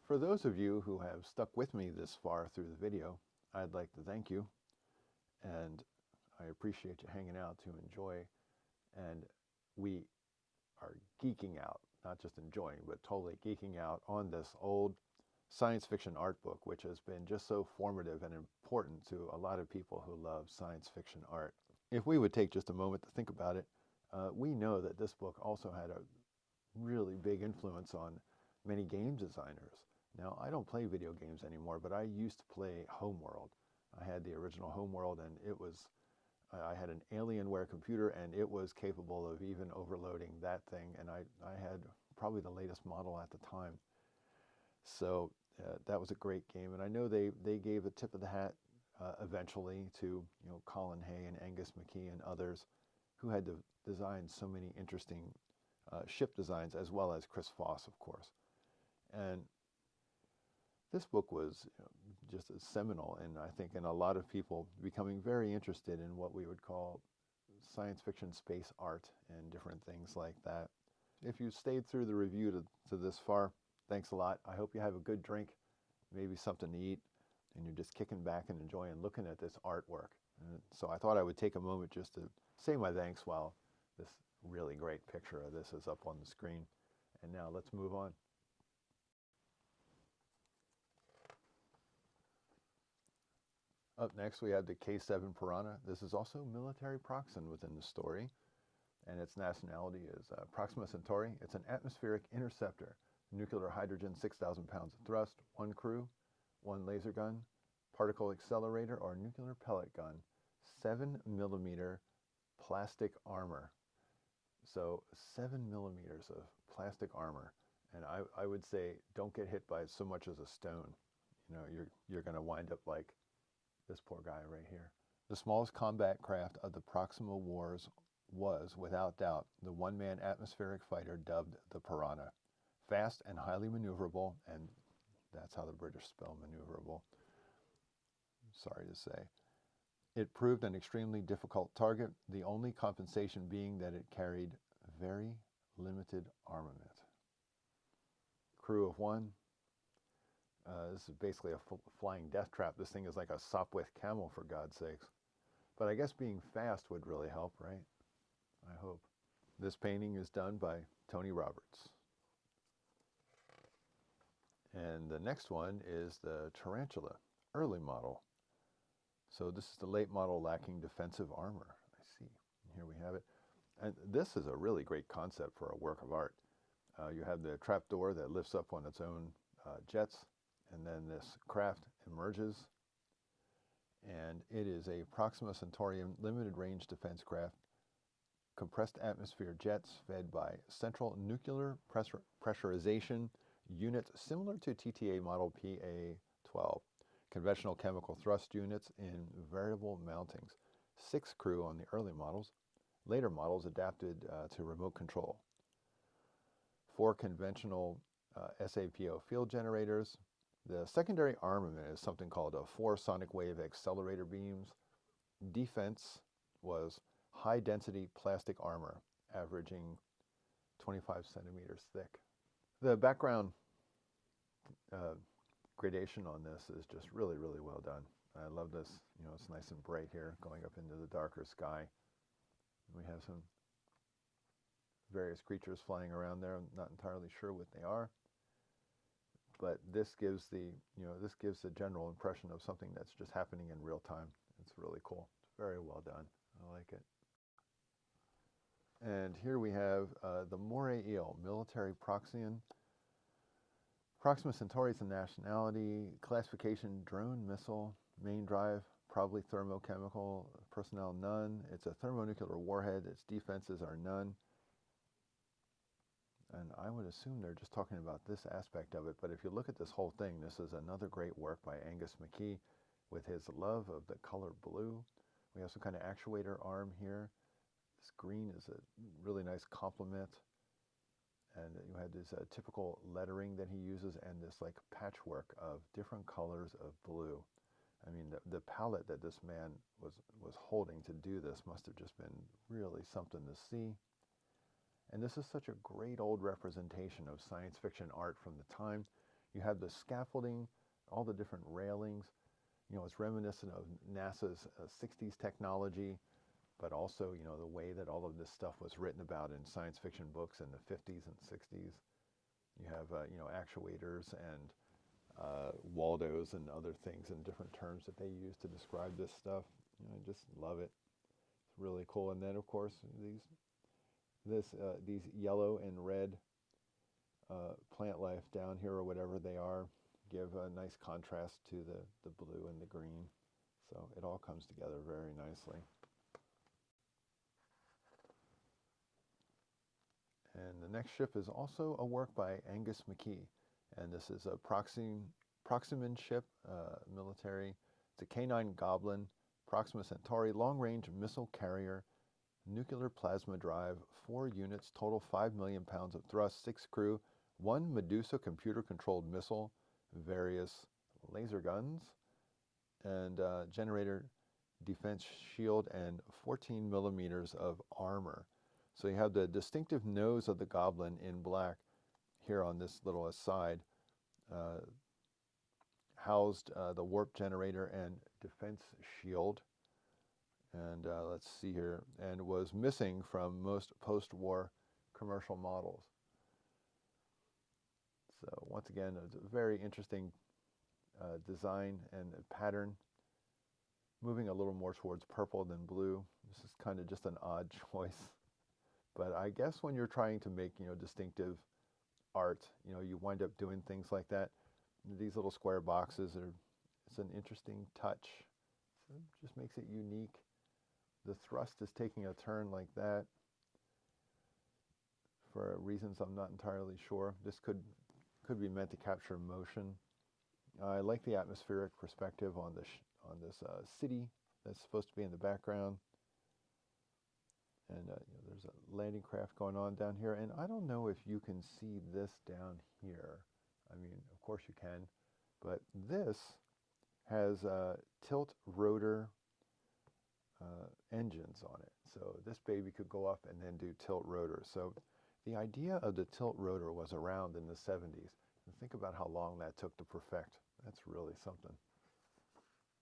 For those of you who have stuck with me this far through the video, I'd like to thank you, and I appreciate you hanging out to enjoy. And we are geeking out, not just enjoying, but totally geeking out on this old science fiction art book, which has been just so formative and important to a lot of people who love science fiction art. If we would take just a moment to think about it, we know that this book also had a really big influence on many game designers. Now, I don't play video games anymore, but I used to play Homeworld. I had the original Homeworld, and I had an Alienware computer, and it was capable of even overloading that thing, and I had probably the latest model at the time. So that was a great game, and I know they gave a tip of the hat eventually to Colin Hay and Angus McKee and others who had designed so many interesting ship designs, as well as Chris Foss, of course. And this book was just seminal, and I think in a lot of people becoming very interested in what we would call science fiction space art and different things like that. If you stayed through the review to this far, thanks a lot. I hope you have a good drink, maybe something to eat, and you're just kicking back and enjoying looking at this artwork. And so I thought I would take a moment just to say my thanks while this really great picture of this is up on the screen. And now let's move on. Up next, we have the K7 Piranha. This is also military proxen within the story, and its nationality is Proxima Centauri. It's an atmospheric interceptor. Nuclear hydrogen, 6,000 pounds of thrust, 1 crew, 1 laser gun, particle accelerator or nuclear pellet gun, 7 millimeter plastic armor. So 7 millimeters of plastic armor. And I would say don't get hit by so much as a stone. You're going to wind up like this poor guy right here. The smallest combat craft of the Proxima Wars was, without doubt, the one-man atmospheric fighter dubbed the Piranha. Fast and highly maneuverable, and that's how the British spell maneuverable, sorry to say. It proved an extremely difficult target, the only compensation being that it carried very limited armament. Crew of 1. This is basically a flying death trap. This thing is like a Sopwith camel, for God's sakes. But I guess being fast would really help, right? I hope. This painting is done by Tony Roberts. And the next one is the Tarantula, early model. So this is the late model lacking defensive armor. I see. Here we have it. And this is a really great concept for a work of art. You have the trapdoor that lifts up on its own jets, and then this craft emerges. And it is a Proxima Centaurian limited range defense craft compressed atmosphere jets fed by central nuclear pressurization units similar to TTA model PA-12. Conventional chemical thrust units in variable mountings. 6 crew on the early models. Later models adapted to remote control. 4 conventional SAPO field generators. The secondary armament is something called 4 sonic wave accelerator beams. Defense was high-density plastic armor, averaging 25 centimeters thick. The background gradation on this is just really, really well done. I love this. You know, it's nice and bright here, going up into the darker sky. We have some various creatures flying around there. I'm not entirely sure what they are, but this gives the general impression of something that's just happening in real time. It's really cool. It's very well done. I like it. And here we have the Morel, military Proxima Centauri is a nationality, classification drone missile, main drive, probably thermochemical, personnel none. It's a thermonuclear warhead, its defenses are none. And I would assume they're just talking about this aspect of it, but if you look at this whole thing, this is another great work by Angus McKee with his love of the color blue. We have some kind of actuator arm here. This green is a really nice complement. And you had this typical lettering that he uses and this like patchwork of different colors of blue. I mean, the palette that this man was holding to do this must have just been really something to see. And this is such a great old representation of science fiction art from the time. You have the scaffolding, all the different railings. You know, it's reminiscent of NASA's 60s technology, but also, you know, the way that all of this stuff was written about in science fiction books in the 50s and 60s. You have, you know, actuators and Waldos and other things and different terms that they use to describe this stuff. You know, I just love it. It's really cool. And then, of course, these yellow and red plant life down here, or whatever they are, give a nice contrast to the blue and the green. So it all comes together very nicely. And the next ship is also a work by Angus McKee. And this is a Proxima ship, military. It's a K9 Goblin, Proxima Centauri, long-range missile carrier, nuclear plasma drive, 4 units, total 5 million pounds of thrust, 6 crew, 1 Medusa computer-controlled missile, various laser guns, and generator defense shield, and 14 millimeters of armor. So you have the distinctive nose of the Goblin in black here on this little aside, housed the warp generator and defense shield. And let's see here, and was missing from most post-war commercial models. So once again, it's a very interesting design and pattern, moving a little more towards purple than blue. This is kind of just an odd choice. But I guess when you're trying to make, you know, distinctive art, you know, you wind up doing things like that. These little square boxes it's an interesting touch. So it just makes it unique. The thrust is taking a turn like that for reasons I'm not entirely sure. This could be meant to capture motion. I like the atmospheric perspective on this city that's supposed to be in the background. And you know, there's a landing craft going on down here. And I don't know if you can see this down here. I mean, of course you can. But this has tilt rotor engines on it. So this baby could go up and then do tilt rotor. So the idea of the tilt rotor was around in the 70s. And think about how long that took to perfect. That's really something.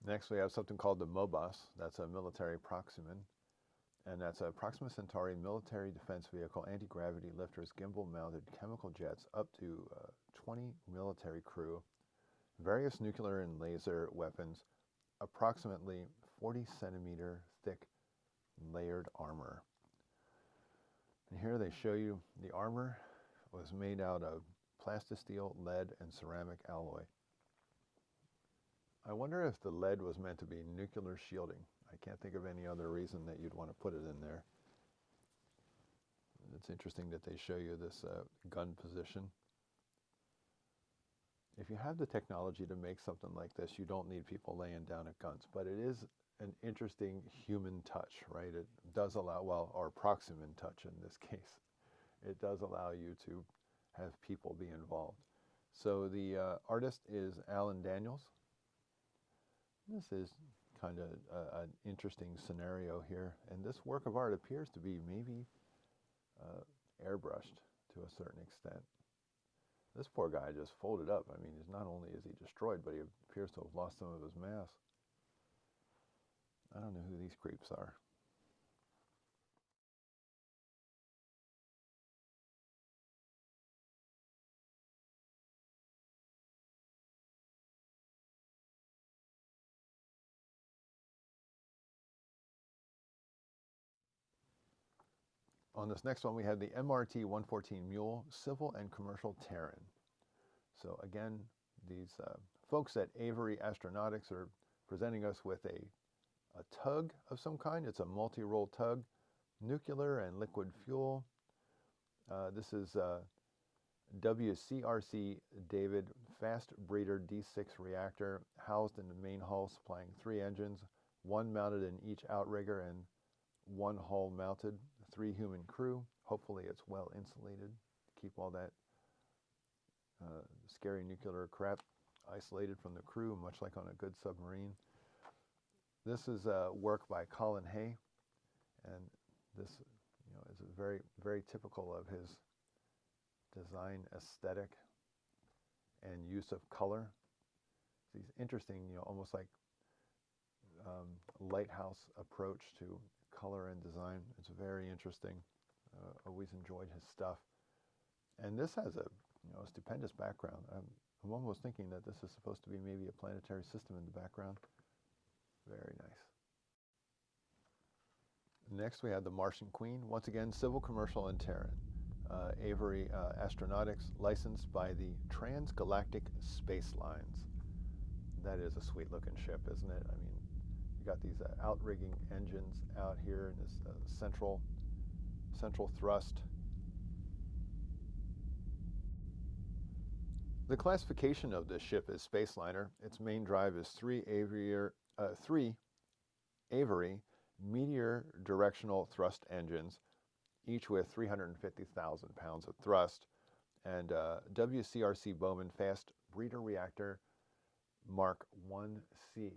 Next we have something called the MOBAS. That's a military Proximan. And that's a Proxima Centauri military defense vehicle, anti-gravity lifters, gimbal-mounted chemical jets, up to 20 military crew, various nuclear and laser weapons, approximately 40 centimeter thick layered armor. And here they show you the armor was made out of plastisteel, lead, and ceramic alloy. I wonder if the lead was meant to be nuclear shielding. I can't think of any other reason that you'd want to put it in there. It's interesting that they show you this gun position. If you have the technology to make something like this, you don't need people laying down at guns. But it is an interesting human touch, right? It does allow, well, or proximal touch in this case. It does allow you to have people be involved. So the artist is Alan Daniels. This is kind of an interesting scenario here. And this work of art appears to be maybe airbrushed to a certain extent. This poor guy just folded up. I mean, he's not only is he destroyed, but he appears to have lost some of his mass. I don't know who these creeps are. On this next one, we have the MRT-114 Mule, Civil and Commercial Terran. So again, these folks at Avery Astronautics are presenting us with a tug of some kind. It's a multi-role tug, nuclear and liquid fuel. This is WCRC David Fast Breeder D6 reactor, housed in the main hull, supplying 3 engines, 1 mounted in each outrigger and 1 hull mounted, 3 human crew. Hopefully it's well insulated to keep all that scary nuclear crap isolated from the crew, much like on a good submarine. This is work by Colin Hay, and this, is very, very typical of his design aesthetic and use of color. These interesting, almost like lighthouse approach to color and design. It's very interesting. Always enjoyed his stuff. And this has a stupendous background. I'm almost thinking that this is supposed to be maybe a planetary system in the background. Very nice. Next we have the Martian Queen. Once again, civil, commercial, and Terran. Avery Astronautics, licensed by the Transgalactic Space Lines. That is a sweet looking ship, isn't it? I mean, you got these outrigging engines out here in this central thrust. The classification of this ship is Spaceliner. Its main drive is 3 Avery Meteor directional thrust engines, each with 350,000 pounds of thrust, and WCRC Bowman Fast Breeder Reactor Mark 1C.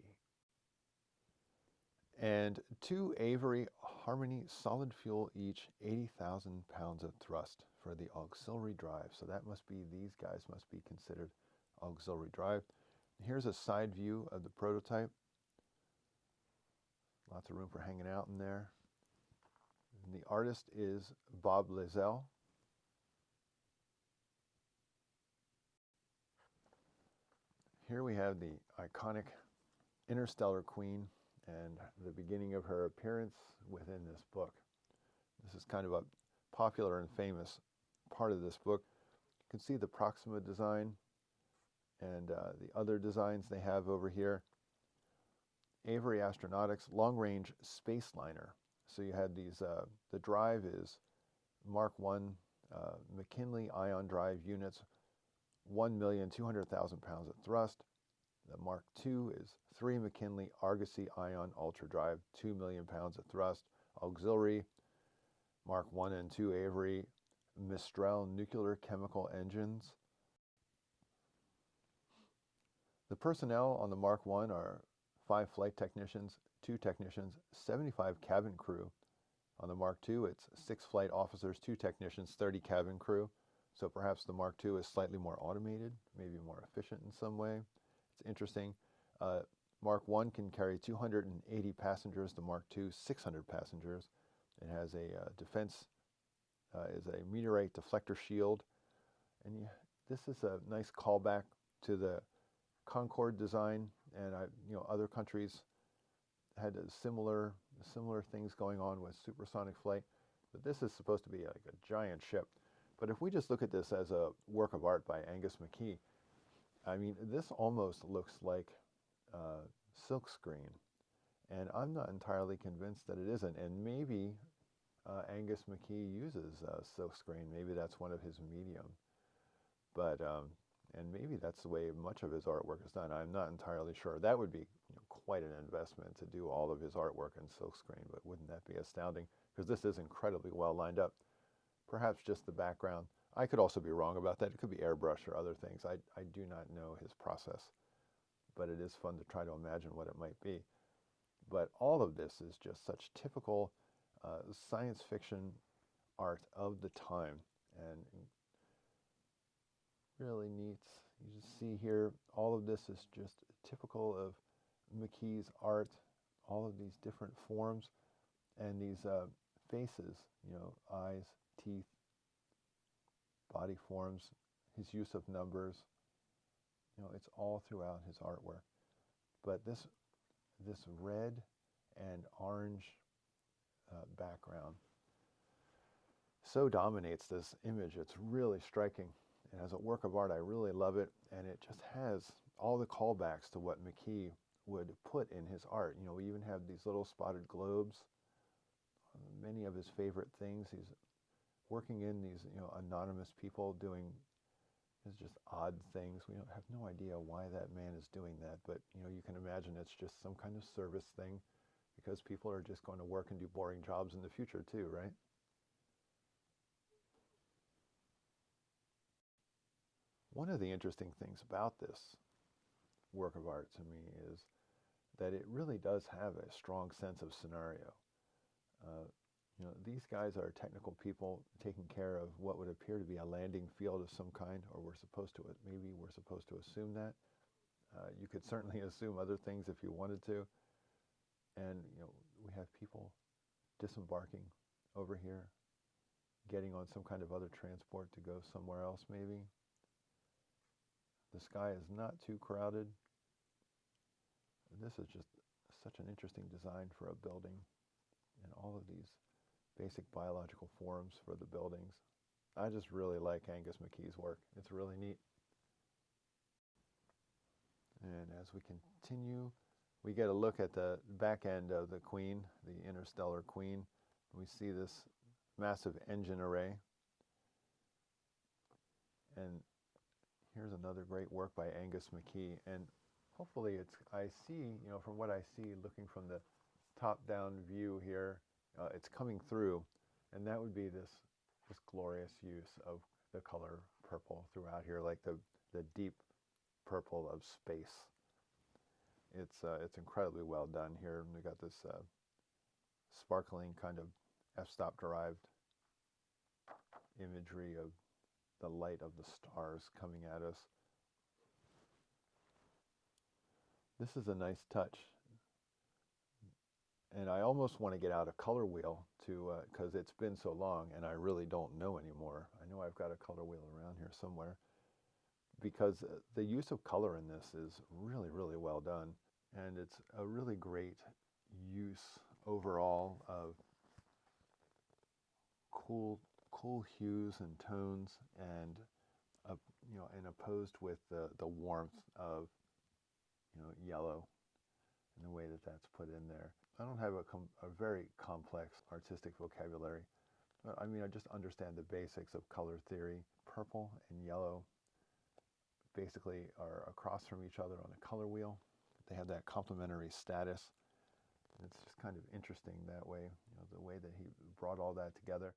And 2 Avery Harmony solid fuel, each 80,000 pounds of thrust for the auxiliary drive. So that must be, these guys must be considered auxiliary drive. Here's a side view of the prototype. Lots of room for hanging out in there. And the artist is Bob Lizell. Here we have the iconic Interstellar Queen and the beginning of her appearance within this book. This is kind of a popular and famous part of this book. You can see the Proxima design and the other designs they have over here. Avery Astronautics long-range space liner. So you had these, the drive is Mark 1 McKinley ion drive units, 1,200,000 pounds of thrust. The Mark II is 3 McKinley Argosy ion ultra drive, 2 million pounds of thrust. Auxiliary Mark 1 and 2 Avery Mistral nuclear chemical engines. The personnel on the Mark I are 5 flight technicians, 2 technicians, 75 cabin crew. On the Mark II, it's 6 flight officers, 2 technicians, 30 cabin crew. So perhaps the Mark II is slightly more automated, maybe more efficient in some way. It's interesting. Mark I can carry 280 passengers. The Mark II, 600 passengers. It has a defense, is a meteorite deflector shield. And this is a nice callback to the Concorde design, and other countries had similar things going on with supersonic flight, but this is supposed to be like a giant ship. But if we just look at this as a work of art by Angus McKee, I mean, this almost looks like silkscreen, and I'm not entirely convinced that it isn't. And maybe Angus McKee uses silkscreen. Maybe that's one of his medium. But and maybe that's the way much of his artwork is done. I'm not entirely sure. That would be quite an investment to do all of his artwork in silkscreen, but wouldn't that be astounding? Because this is incredibly well lined up. Perhaps just the background. I could also be wrong about that. It could be airbrush or other things. I do not know his process, but it is fun to try to imagine what it might be. But all of this is just such typical science fiction art of the time, and really neat. You just see here, all of this is just typical of McKee's art, all of these different forms and these faces, eyes, teeth, body forms, his use of numbers, it's all throughout his artwork. But this red and orange background so dominates this image. It's really striking. And as a work of art, I really love it. And it just has all the callbacks to what McKee would put in his art. We even have these little spotted globes, many of his favorite things. He's working in these, anonymous people doing just odd things. We have no idea why that man is doing that, but you can imagine it's just some kind of service thing, because people are just going to work and do boring jobs in the future too, right? One of the interesting things about this work of art to me is that it really does have a strong sense of scenario. These guys are technical people taking care of what would appear to be a landing field of some kind, or maybe we're supposed to assume that. You could certainly assume other things if you wanted to. And, we have people disembarking over here, getting on some kind of other transport to go somewhere else maybe. The sky is not too crowded. This is just such an interesting design for a building, and all of these basic biological forms for the buildings. I just really like Angus McKee's work. It's really neat. And as we continue, we get a look at the back end of the Queen, the interstellar Queen. We see this massive engine array. And here's another great work by Angus McKee. And hopefully I see, from what I see looking from the top-down view here, it's coming through. And that would be this glorious use of the color purple throughout here, like the deep purple of space. It's incredibly well done here. We got this sparkling kind of f-stop derived imagery of the light of the stars coming at us. This is a nice touch. And I almost want to get out a color wheel to, because it's been so long and I really don't know anymore. I know I've got a color wheel around here somewhere, because the use of color in this is really, really well done. And it's a really great use overall of cool hues and tones, and and opposed with the warmth of yellow, and the way that that's put in there. I don't have a very complex artistic vocabulary, but I just understand the basics of color theory. Purple and yellow basically are across from each other on a color wheel. They have that complementary status. And it's just kind of interesting that way, the way that he brought all that together.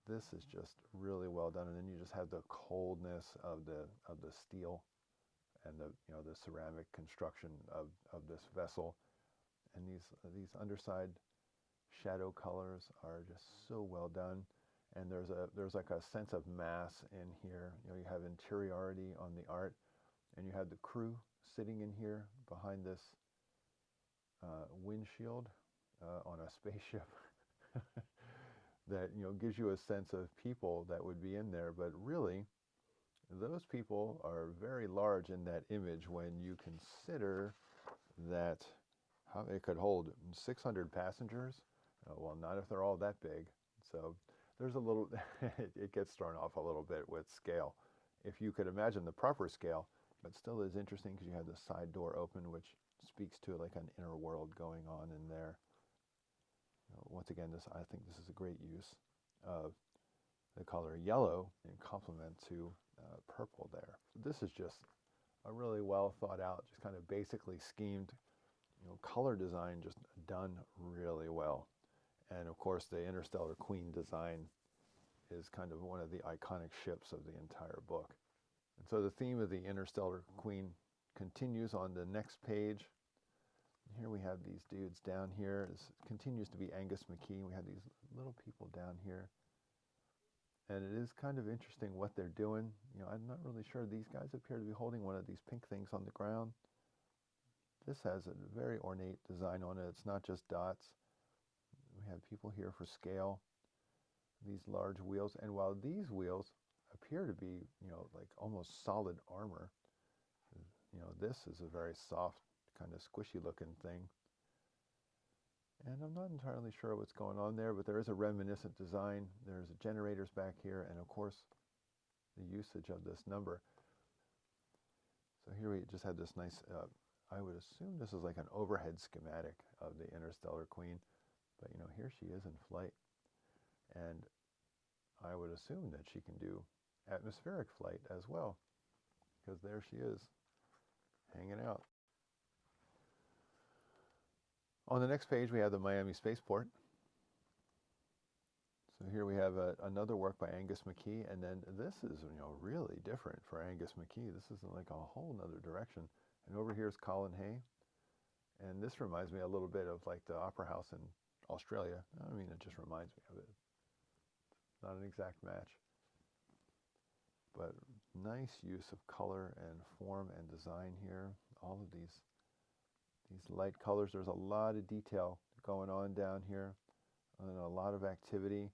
This is just really well done, and then you just have the coldness of the steel and the ceramic construction of this vessel, and these underside shadow colors are just so well done. And there's like a sense of mass in here. You have interiority on the art, and you have the crew sitting in here behind this windshield on a spaceship that gives you a sense of people that would be in there. But really, those people are very large in that image when you consider that it could hold 600 passengers. Well, not if they're all that big. So there's a little, it gets thrown off a little bit with scale. If you could imagine the proper scale, but still is interesting because you have the side door open, which speaks to like an inner world going on in there. Once again, I think this is a great use of the color yellow in complement to purple there. This is just a really well thought out, just kind of basically schemed, color design just done really well. And of course, the Interstellar Queen design is kind of one of the iconic ships of the entire book. And so the theme of the Interstellar Queen continues on the next page. Here we have these dudes down here. This continues to be Angus McKee. We have these little people down here. And it is kind of interesting what they're doing. I'm not really sure. These guys appear to be holding one of these pink things on the ground. This has a very ornate design on it. It's not just dots. We have people here for scale. These large wheels. And while these wheels appear to be, like almost solid armor, this is a very soft, kind of squishy looking thing. And I'm not entirely sure what's going on there, but there is a reminiscent design. There's generators back here, and of course, the usage of this number. So here we just have this nice, I would assume this is like an overhead schematic of the Interstellar Queen. But here she is in flight. And I would assume that she can do atmospheric flight as well, because there she is, hanging out. On the next page, we have the Miami Spaceport. So here we have another work by Angus McKee, and then this is really different for Angus McKee. This is like a whole other direction. And over here is Colin Hay, and this reminds me a little bit of like the Opera House in Australia. I mean, it just reminds me of it. Not an exact match, but nice use of color and form and design here. All of these light colors. There's a lot of detail going on down here, and a lot of activity.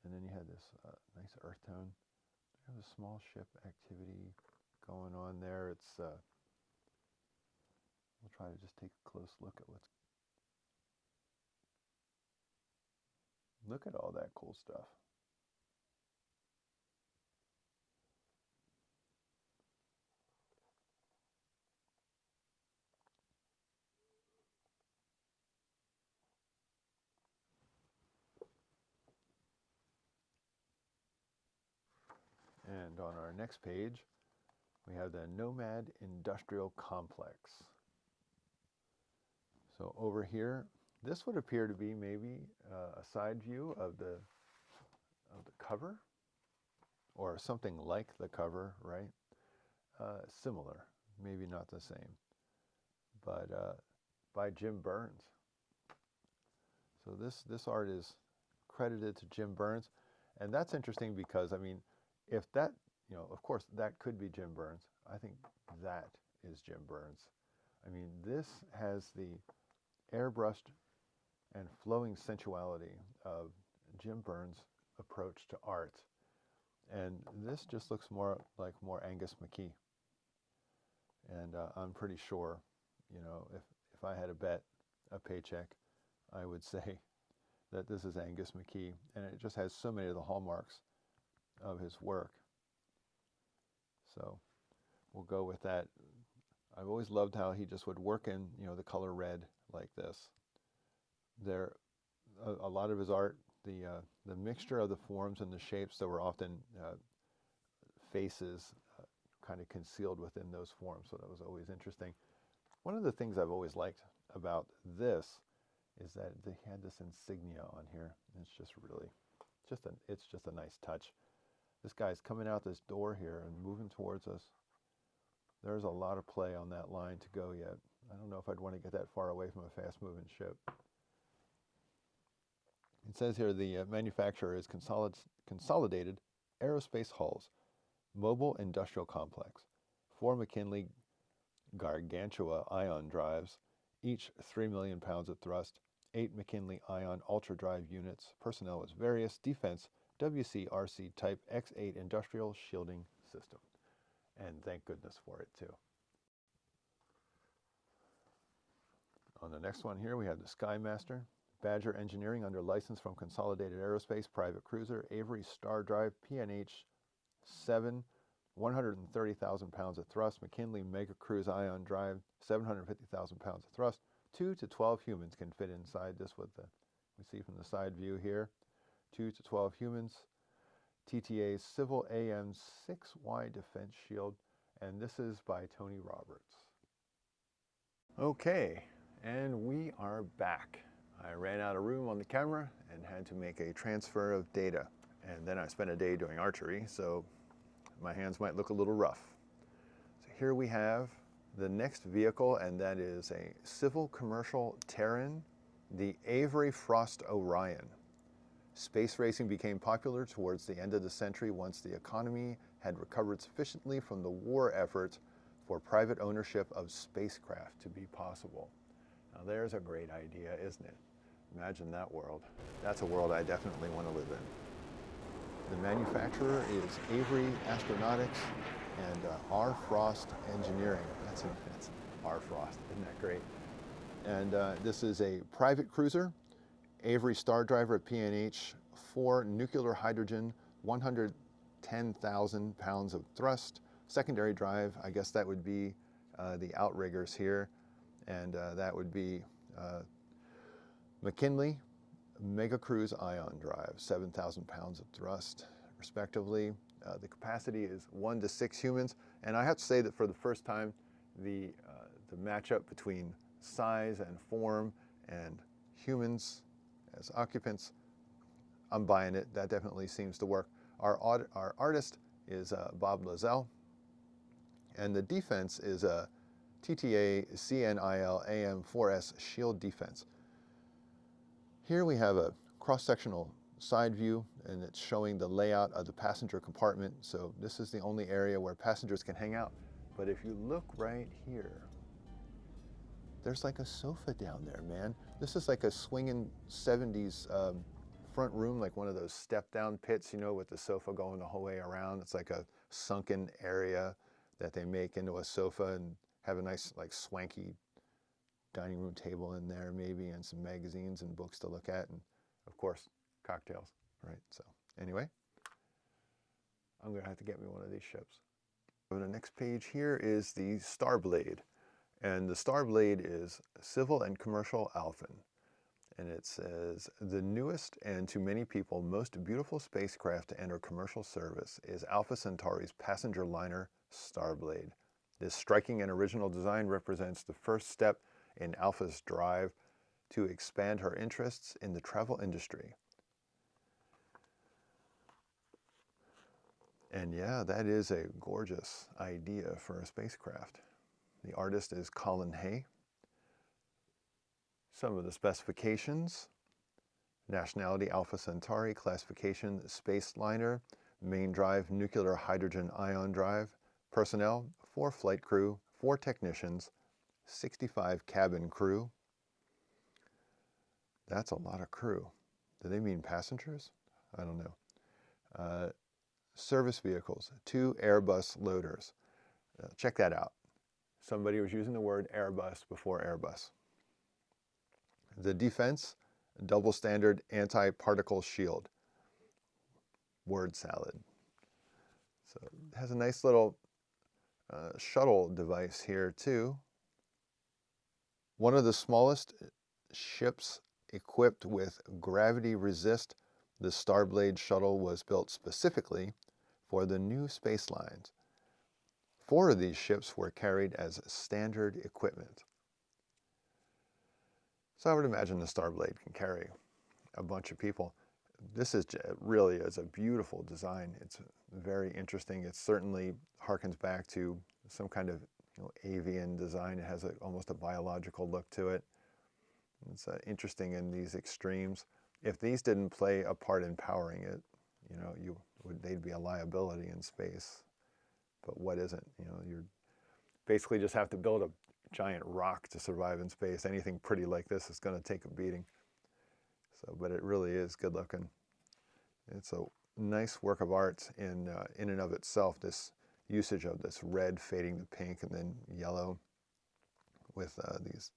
And then you had this nice earth tone. There's a small ship activity going on there. It's we'll try to just take a close look at look at all that cool stuff. And on our next page, we have the Nomad Industrial Complex. So over here, this would appear to be maybe a side view of the cover, or something like the cover, right? Similar, maybe not the same, but by Jim Burns. So this art is credited to Jim Burns, and that's interesting because, I mean, if that, of course, that could be Jim Burns. I think that is Jim Burns. I mean, this has the airbrushed and flowing sensuality of Jim Burns' approach to art. And this just looks more like Angus McKee. And I'm pretty sure, if I had to bet a paycheck, I would say that this is Angus McKee. And it just has so many of the hallmarks of his work. So we'll go with that. I've always loved how he just would work in, the color red like this. There, a lot of his art, the mixture of the forms and the shapes that were often faces kind of concealed within those forms. So that was always interesting. One of the things I've always liked about this is that they had this insignia on here. It's just really, it's just a nice touch. This guy's coming out this door here and moving towards us. There's a lot of play on that line to go yet. I don't know if I'd want to get that far away from a fast-moving ship. It says here the manufacturer is Consolidated Aerospace Hulls, Mobile Industrial Complex, 4 McKinley Gargantua ion drives, each 3 million pounds of thrust, 8 McKinley ion ultra drive units, personnel is various, defense, WCRC Type X8 industrial shielding system. And thank goodness for it too. On the next one here, we have the Skymaster, Badger Engineering under license from Consolidated Aerospace, private cruiser, Avery Star Drive, PNH 7, 130,000 pounds of thrust. McKinley Mega Cruise Ion Drive, 750,000 pounds of thrust. 2 to 12 humans can fit inside this with the, we see from the side view here, 2 to 12 humans. TTA Civil AM 6Y Defense Shield, and this is by Tony Roberts. Okay, and we are back. I ran out of room on the camera and had to make a transfer of data. And then I spent a day doing archery, so my hands might look a little rough. So here we have the next vehicle, and that is a civil commercial Terran, the Avery Frost Orion. Space racing became popular towards the end of the century once the economy had recovered sufficiently from the war effort for private ownership of spacecraft to be possible. Now there's a great idea, isn't it? Imagine that world. That's a world I definitely want to live in. The manufacturer is Avery Astronautics and R. Frost Engineering. That's R. Frost, isn't that great? And this is a private cruiser, Avery Star Driver at PNH, 4 nuclear hydrogen, 110,000 pounds of thrust, secondary drive. I guess that would be the outriggers here, and that would be McKinley Mega Cruise Ion Drive, 7,000 pounds of thrust, respectively. The capacity is 1 to 6 humans, and I have to say that for the first time, the matchup between size and form and humans as occupants, I'm buying it. That definitely seems to work. Our artist is Bob Lozelle, and the defense is a TTA CNIL AM4S Shield Defense. Here we have a cross-sectional side view, and it's showing the layout of the passenger compartment. So this is the only area where passengers can hang out. But if you look right here, there's like a sofa down there, man. This is like a swinging 70s front room, like one of those step-down pits, you know, with the sofa going the whole way around. It's like a sunken area that they make into a sofa and have a nice, like, swanky dining room table in there maybe, and some magazines and books to look at, and of course, cocktails, right? So anyway, I'm gonna have to get me one of these ships. On the next page here is the Starblade. And the Starblade is Civil and Commercial Alphen. And it says, the newest and to many people most beautiful spacecraft to enter commercial service is Alpha Centauri's passenger liner Starblade. This striking and original design represents the first step in Alpha's drive to expand her interests in the travel industry. And yeah, that is a gorgeous idea for a spacecraft. The artist is Colin Hay. Some of the specifications: nationality Alpha Centauri, classification space liner, main drive nuclear hydrogen ion drive, personnel 4 flight crew, 4 technicians, 65 cabin crew. That's a lot of crew. Do they mean passengers? I don't know. Service vehicles, 2 Airbus loaders. Check that out. Somebody was using the word Airbus before Airbus. The defense, double standard anti-particle shield. Word salad. So it has a nice little shuttle device here too. One of the smallest ships equipped with gravity resist, the Starblade shuttle was built specifically for the new space lines. 4 of these ships were carried as standard equipment. So I would imagine the Starblade can carry a bunch of people. This is really is a beautiful design. It's very interesting. It certainly harkens back to some kind of, you know, avian design. It has almost a biological look to it. It's interesting in these extremes. If these didn't play a part in powering it, you know, they'd be a liability in space. But what isn't? You know, you basically just have to build a giant rock to survive in space. Anything pretty like this is going to take a beating. So, but it really is good looking. It's a nice work of art in and of itself. This usage of this red fading to pink and then yellow with these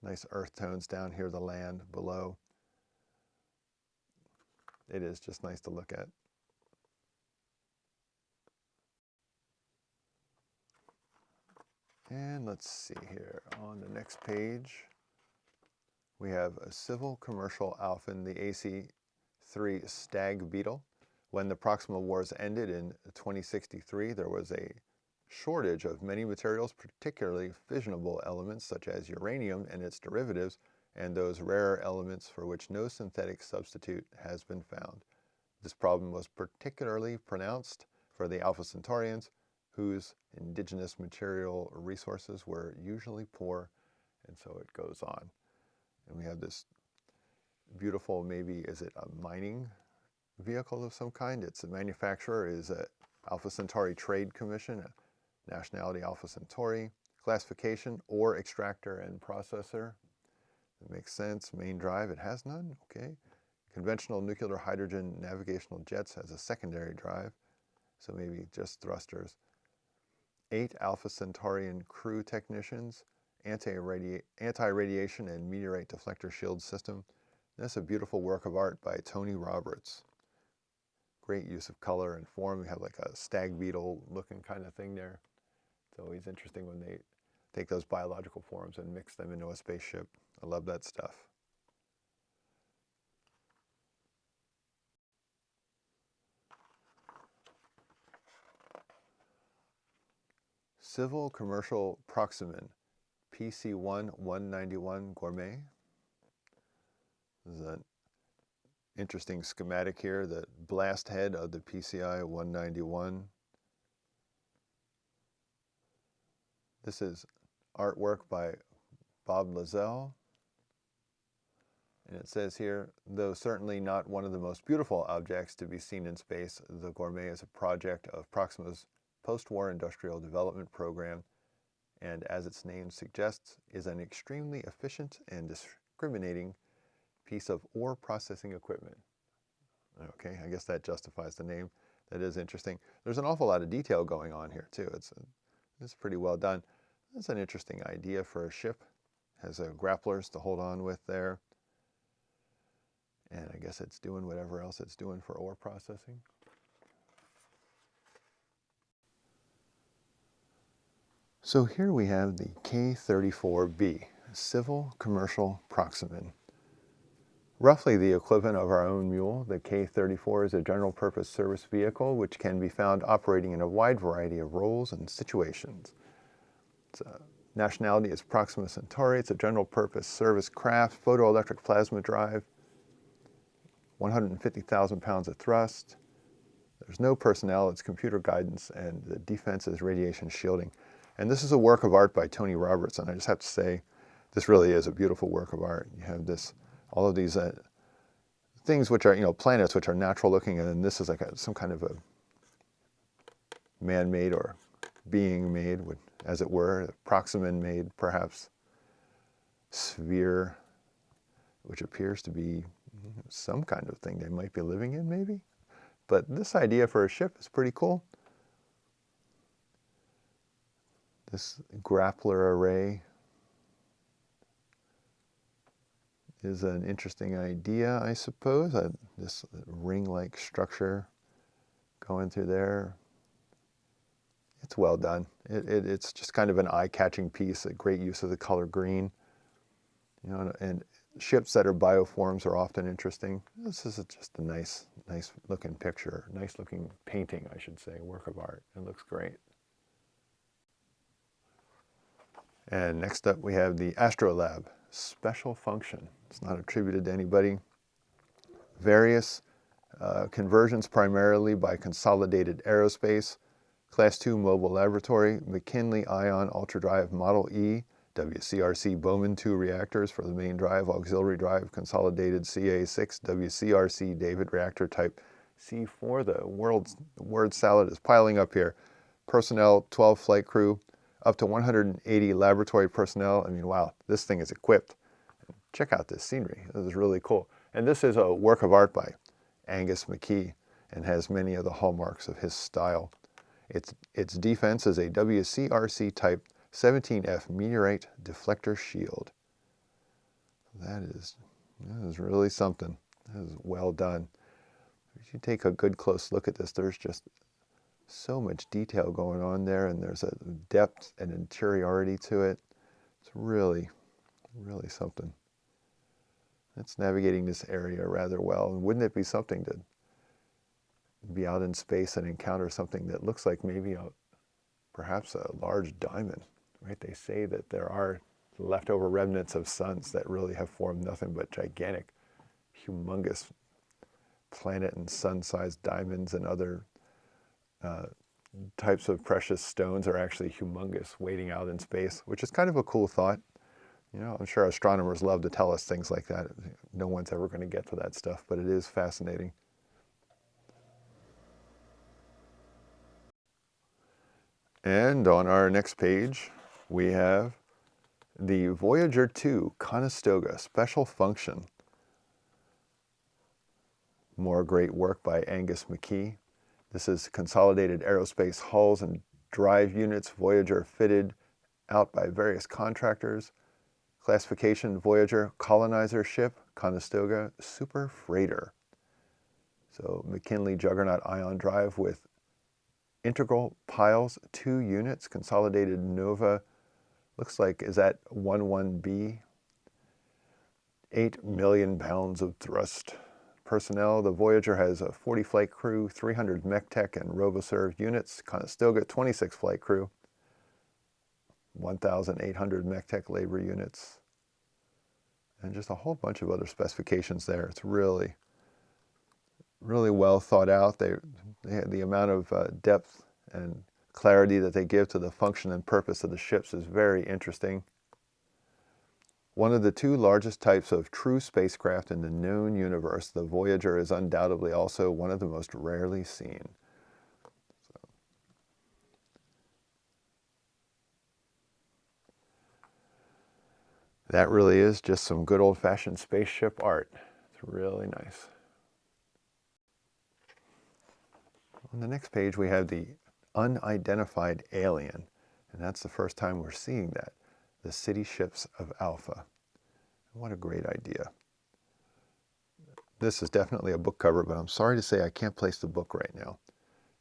nice earth tones down here, the land below. It is just nice to look at. And let's see here, on the next page, we have a civil commercial Alphin, the AC-3 Stag Beetle. When the Proxima Wars ended in 2063, there was a shortage of many materials, particularly fissionable elements such as uranium and its derivatives, and those rarer elements for which no synthetic substitute has been found. This problem was particularly pronounced for the Alpha Centaurians, whose indigenous material resources were usually poor, and so it goes on. And we have this beautiful, maybe, is it a mining vehicle of some kind? Its manufacturer is a Alpha Centauri Trade Commission, nationality Alpha Centauri, classification ore extractor and processor. It makes sense. Main drive, it has none, okay. Conventional nuclear hydrogen navigational jets has a secondary drive, so maybe just thrusters. 8 Alpha Centaurian crew technicians, anti-radiation and meteorite deflector shield system. That's a beautiful work of art by Tony Roberts. Great use of color and form. We have like a stag beetle looking kind of thing there. It's always interesting when they take those biological forms and mix them into a spaceship. I love that stuff. Civil Commercial Proximin, PC-1-191 Gourmet. This is an interesting schematic here, the blast head of the PCI-191. This is artwork by Bob Lazelle. And it says here, though certainly not one of the most beautiful objects to be seen in space, the Gourmet is a project of Proxima's post-war industrial development program, and as its name suggests, is an extremely efficient and discriminating piece of ore processing equipment. Okay, I guess that justifies the name. That is interesting. There's an awful lot of detail going on here too. It's pretty well done. That's an interesting idea for a ship. Has grapplers to hold on with there. And I guess it's doing whatever else it's doing for ore processing. So here we have the K34B, Civil Commercial Proximin. Roughly the equivalent of our own mule, the K34 is a general-purpose service vehicle which can be found operating in a wide variety of roles and situations. Its nationality is Proxima Centauri. It's a general-purpose service craft, photoelectric plasma drive, 150,000 pounds of thrust. There's no personnel, it's computer guidance, and the defense is radiation shielding. And this is a work of art by Tony Roberts, and I just have to say, this really is a beautiful work of art. You have this, all of these things which are, planets which are natural looking, and then this is like some kind of a man-made or being-made, as it were, Proximin-made, perhaps, sphere, which appears to be some kind of thing they might be living in, maybe. But this idea for a ship is pretty cool. This grappler array is an interesting idea, I suppose. This ring-like structure going through there. It's well done. It's just kind of an eye-catching piece, a great use of the color green. And ships that are bioforms are often interesting. This is just a nice looking picture, nice looking painting, I should say, work of art. It looks great. And next up we have the Astrolab, special function. It's not attributed to anybody. Various conversions primarily by Consolidated Aerospace, Class 2 Mobile Laboratory, McKinley Ion Ultradrive Model E, WCRC Bowman 2 reactors for the main drive, auxiliary drive, Consolidated CA6, WCRC David reactor type C4. The word salad is piling up here. Personnel, 12 flight crew, up to 180 laboratory personnel. I mean, wow, this thing is equipped. Check out this scenery. This is really cool. And this is a work of art by Angus McKee and has many of the hallmarks of his style. Its defense is a WCRC type 17F meteorite deflector shield. That is really something. That is well done. If you take a good close look at this, there's just So much detail going on there, and there's a depth and interiority to it. It's really, really something. It's navigating this area rather well. And wouldn't it be something to be out in space and encounter something that looks like maybe perhaps a large diamond, right? They say that there are leftover remnants of suns that really have formed nothing but gigantic, humongous planet and sun-sized diamonds, and other types of precious stones are actually humongous, waiting out in space, which is kind of a cool thought. You know, I'm sure astronomers love to tell us things like that. No one's ever going to get to that stuff, but it is fascinating. And on our next page, we have the Voyager 2 Conestoga Special Function. More great work by Angus McKee. This is consolidated aerospace hulls and drive units Voyager fitted out by various contractors. Classification: Voyager colonizer ship, Conestoga super freighter. So McKinley Juggernaut ion drive with integral piles, 2 units, consolidated Nova, looks like, is that 11B, 8 million pounds of thrust. Personnel: the Voyager has a 40 flight crew, 300 mech tech and RoboServe units. Conestoga, 26 flight crew, 1,800 mech tech labor units, and just a whole bunch of other specifications there. It's really, really well thought out. The amount of depth and clarity that they give to the function and purpose of the ships is very interesting. One of the 2 largest types of true spacecraft in the known universe, the Voyager is undoubtedly also one of the most rarely seen. That really is just some good old-fashioned spaceship art. It's really nice. On the next page, we have the unidentified alien, and that's the first time we're seeing that. The city ships of Alpha. What a great idea. This is definitely a book cover, but I'm sorry to say I can't place the book right now.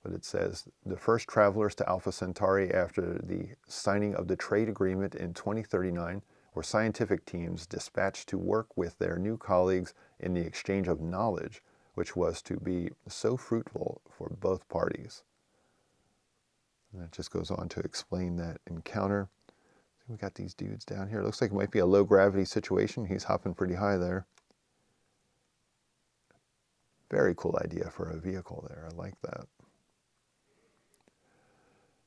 But it says, the first travelers to Alpha Centauri after the signing of the trade agreement in 2039 were scientific teams dispatched to work with their new colleagues in the exchange of knowledge, which was to be so fruitful for both parties. And it just goes on to explain that encounter. We got these dudes down here. It looks like it might be a low gravity situation. He's hopping pretty high there. Very cool idea for a vehicle there. I like that.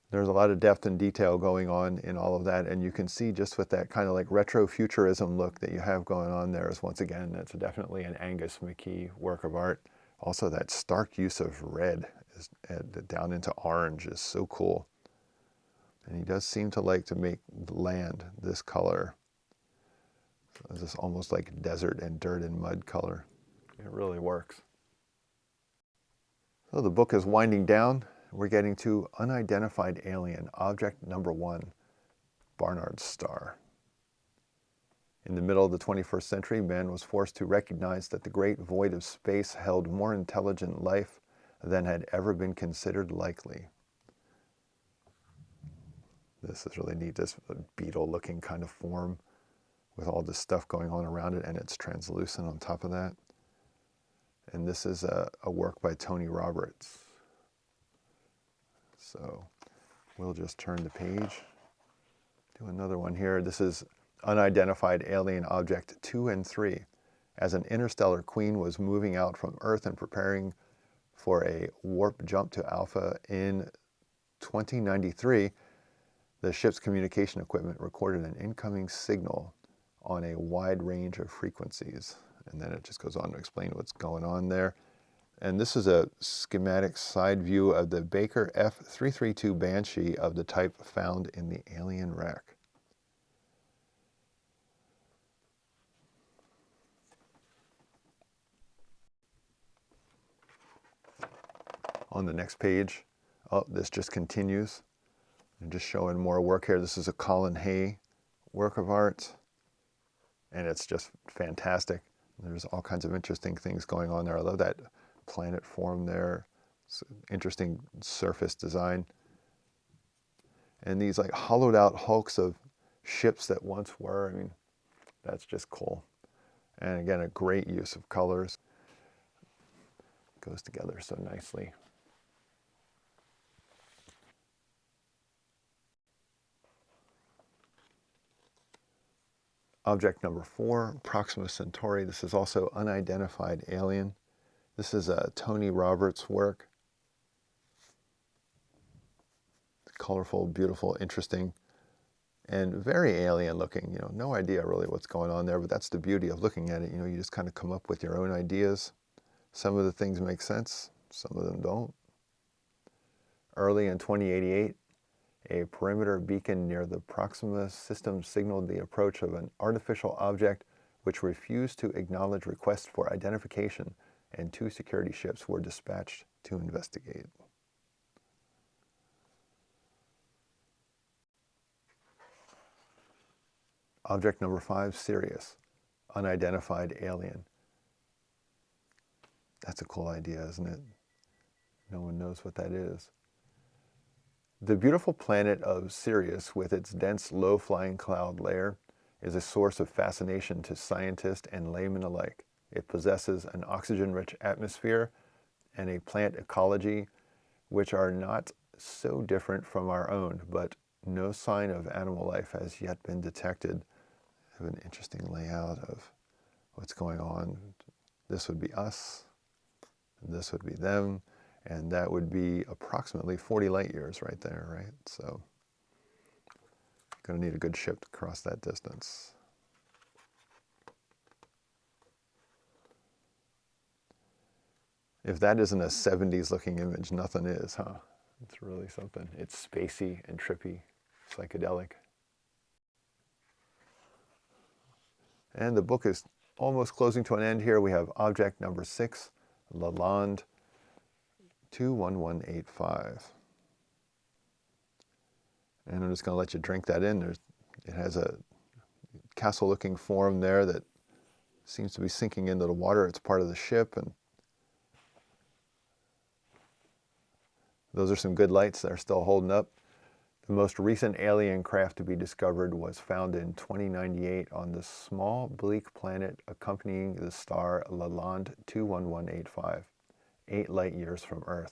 There's a lot of depth and detail going on in all of that, and you can see just with that kind of like retro-futurism look that you have going on there is, once again, it's definitely an Angus McKee work of art. Also, that stark use of red down into orange is so cool. And he does seem to like to make land this color. So it's just almost like desert and dirt and mud color. It really works. So the book is winding down. We're getting to unidentified alien, object number 1, Barnard's star. In the middle of the 21st century, man was forced to recognize that the great void of space held more intelligent life than had ever been considered likely. This is really neat, this beetle-looking kind of form with all this stuff going on around it, and it's translucent on top of that. And this is a work by Tony Roberts. So we'll just turn the page. Do another one here. This is Unidentified Alien Object 2 and 3. As an interstellar queen was moving out from Earth and preparing for a warp jump to Alpha in 2093, the ship's communication equipment recorded an incoming signal on a wide range of frequencies. And then it just goes on to explain what's going on there. And this is a schematic side view of the Baker F332 Banshee of the type found in the alien wreck. On the next page, this just continues. And just showing more work here. This is a Colin Hay work of art, and it's just fantastic. There's all kinds of interesting things going on there. I love that planet form there. It's an interesting surface design. And these like hollowed out hulks of ships that once were, I mean, that's just cool. And again, a great use of colors. Goes together so nicely. Object number 4, Proxima Centauri. This is also unidentified alien. This is Tony Roberts' work. Colorful, beautiful, interesting, and very alien looking. You know, no idea really what's going on there, but that's the beauty of looking at it. You know, you just kind of come up with your own ideas. Some of the things make sense, some of them don't. Early in 2088, a perimeter beacon near the Proxima system signaled the approach of an artificial object which refused to acknowledge requests for identification, and 2 security ships were dispatched to investigate. Object number 5, Sirius, unidentified alien. That's a cool idea, isn't it? No one knows what that is. The beautiful planet of Sirius, with its dense, low-flying cloud layer, is a source of fascination to scientists and laymen alike. It possesses an oxygen-rich atmosphere and a plant ecology which are not so different from our own, but no sign of animal life has yet been detected. I have an interesting layout of what's going on. This would be us, and this would be them, and that would be approximately 40 light years right there, right? So, going to need a good ship to cross that distance. If that isn't a 70s looking image, nothing is, huh? It's really something. It's spacey and trippy, psychedelic. And the book is almost closing to an end here. We have object number 6, Lalande 21185. And I'm just going to let you drink that in. It has a castle-looking form there that seems to be sinking into the water. It's part of the ship, and those are some good lights that are still holding up. The most recent alien craft to be discovered was found in 2098 on the small, bleak planet accompanying the star Lalande 21185, 8 light years from Earth.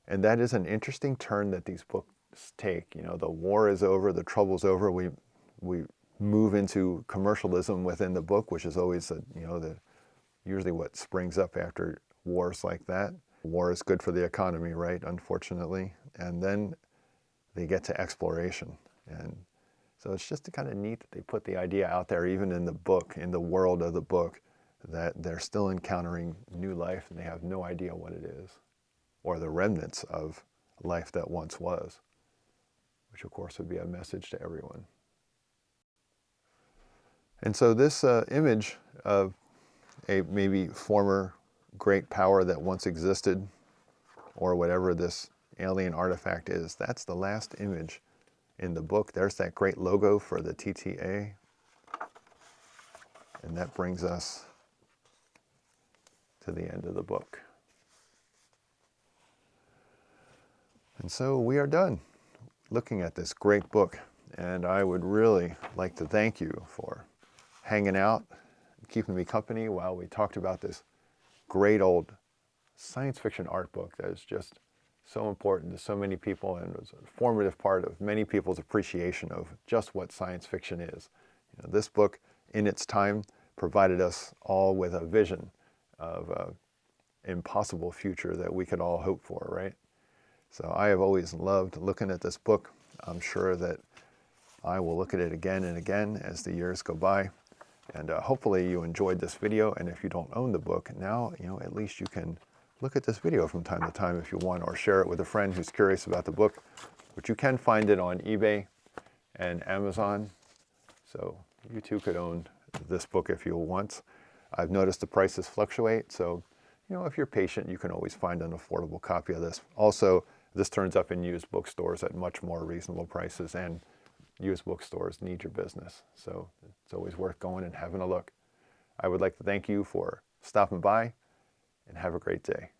And that is an interesting turn that these books take. You know, the war is over, the trouble's over. We move into commercialism within the book, which is always, usually what springs up after wars like that. War is good for the economy, right? Unfortunately. And then they get to exploration. And so it's just kind of neat that they put the idea out there, even in the book, in the world of the book, that they're still encountering new life and they have no idea what it is, or the remnants of life that once was, which of course would be a message to everyone. And so this image of a maybe former great power that once existed, or whatever this alien artifact is, that's the last image in the book. There's that great logo for the TTA. And that brings us to the end of the book. And so we are done looking at this great book. And I would really like to thank you for hanging out, keeping me company while we talked about this great old science fiction art book that is just so important to so many people and was a formative part of many people's appreciation of just what science fiction is. You know, this book, in its time, provided us all with a vision of an impossible future that we could all hope for, right? So I have always loved looking at this book. I'm sure that I will look at it again and again as the years go by. And hopefully you enjoyed this video. And if you don't own the book now, at least you can look at this video from time to time if you want, or share it with a friend who's curious about the book, but you can find it on eBay and Amazon. So you too could own this book if you want. I've noticed the prices fluctuate. So, if you're patient, you can always find an affordable copy of this. Also, this turns up in used bookstores at much more reasonable prices, and used bookstores need your business. So it's always worth going and having a look. I would like to thank you for stopping by, and have a great day.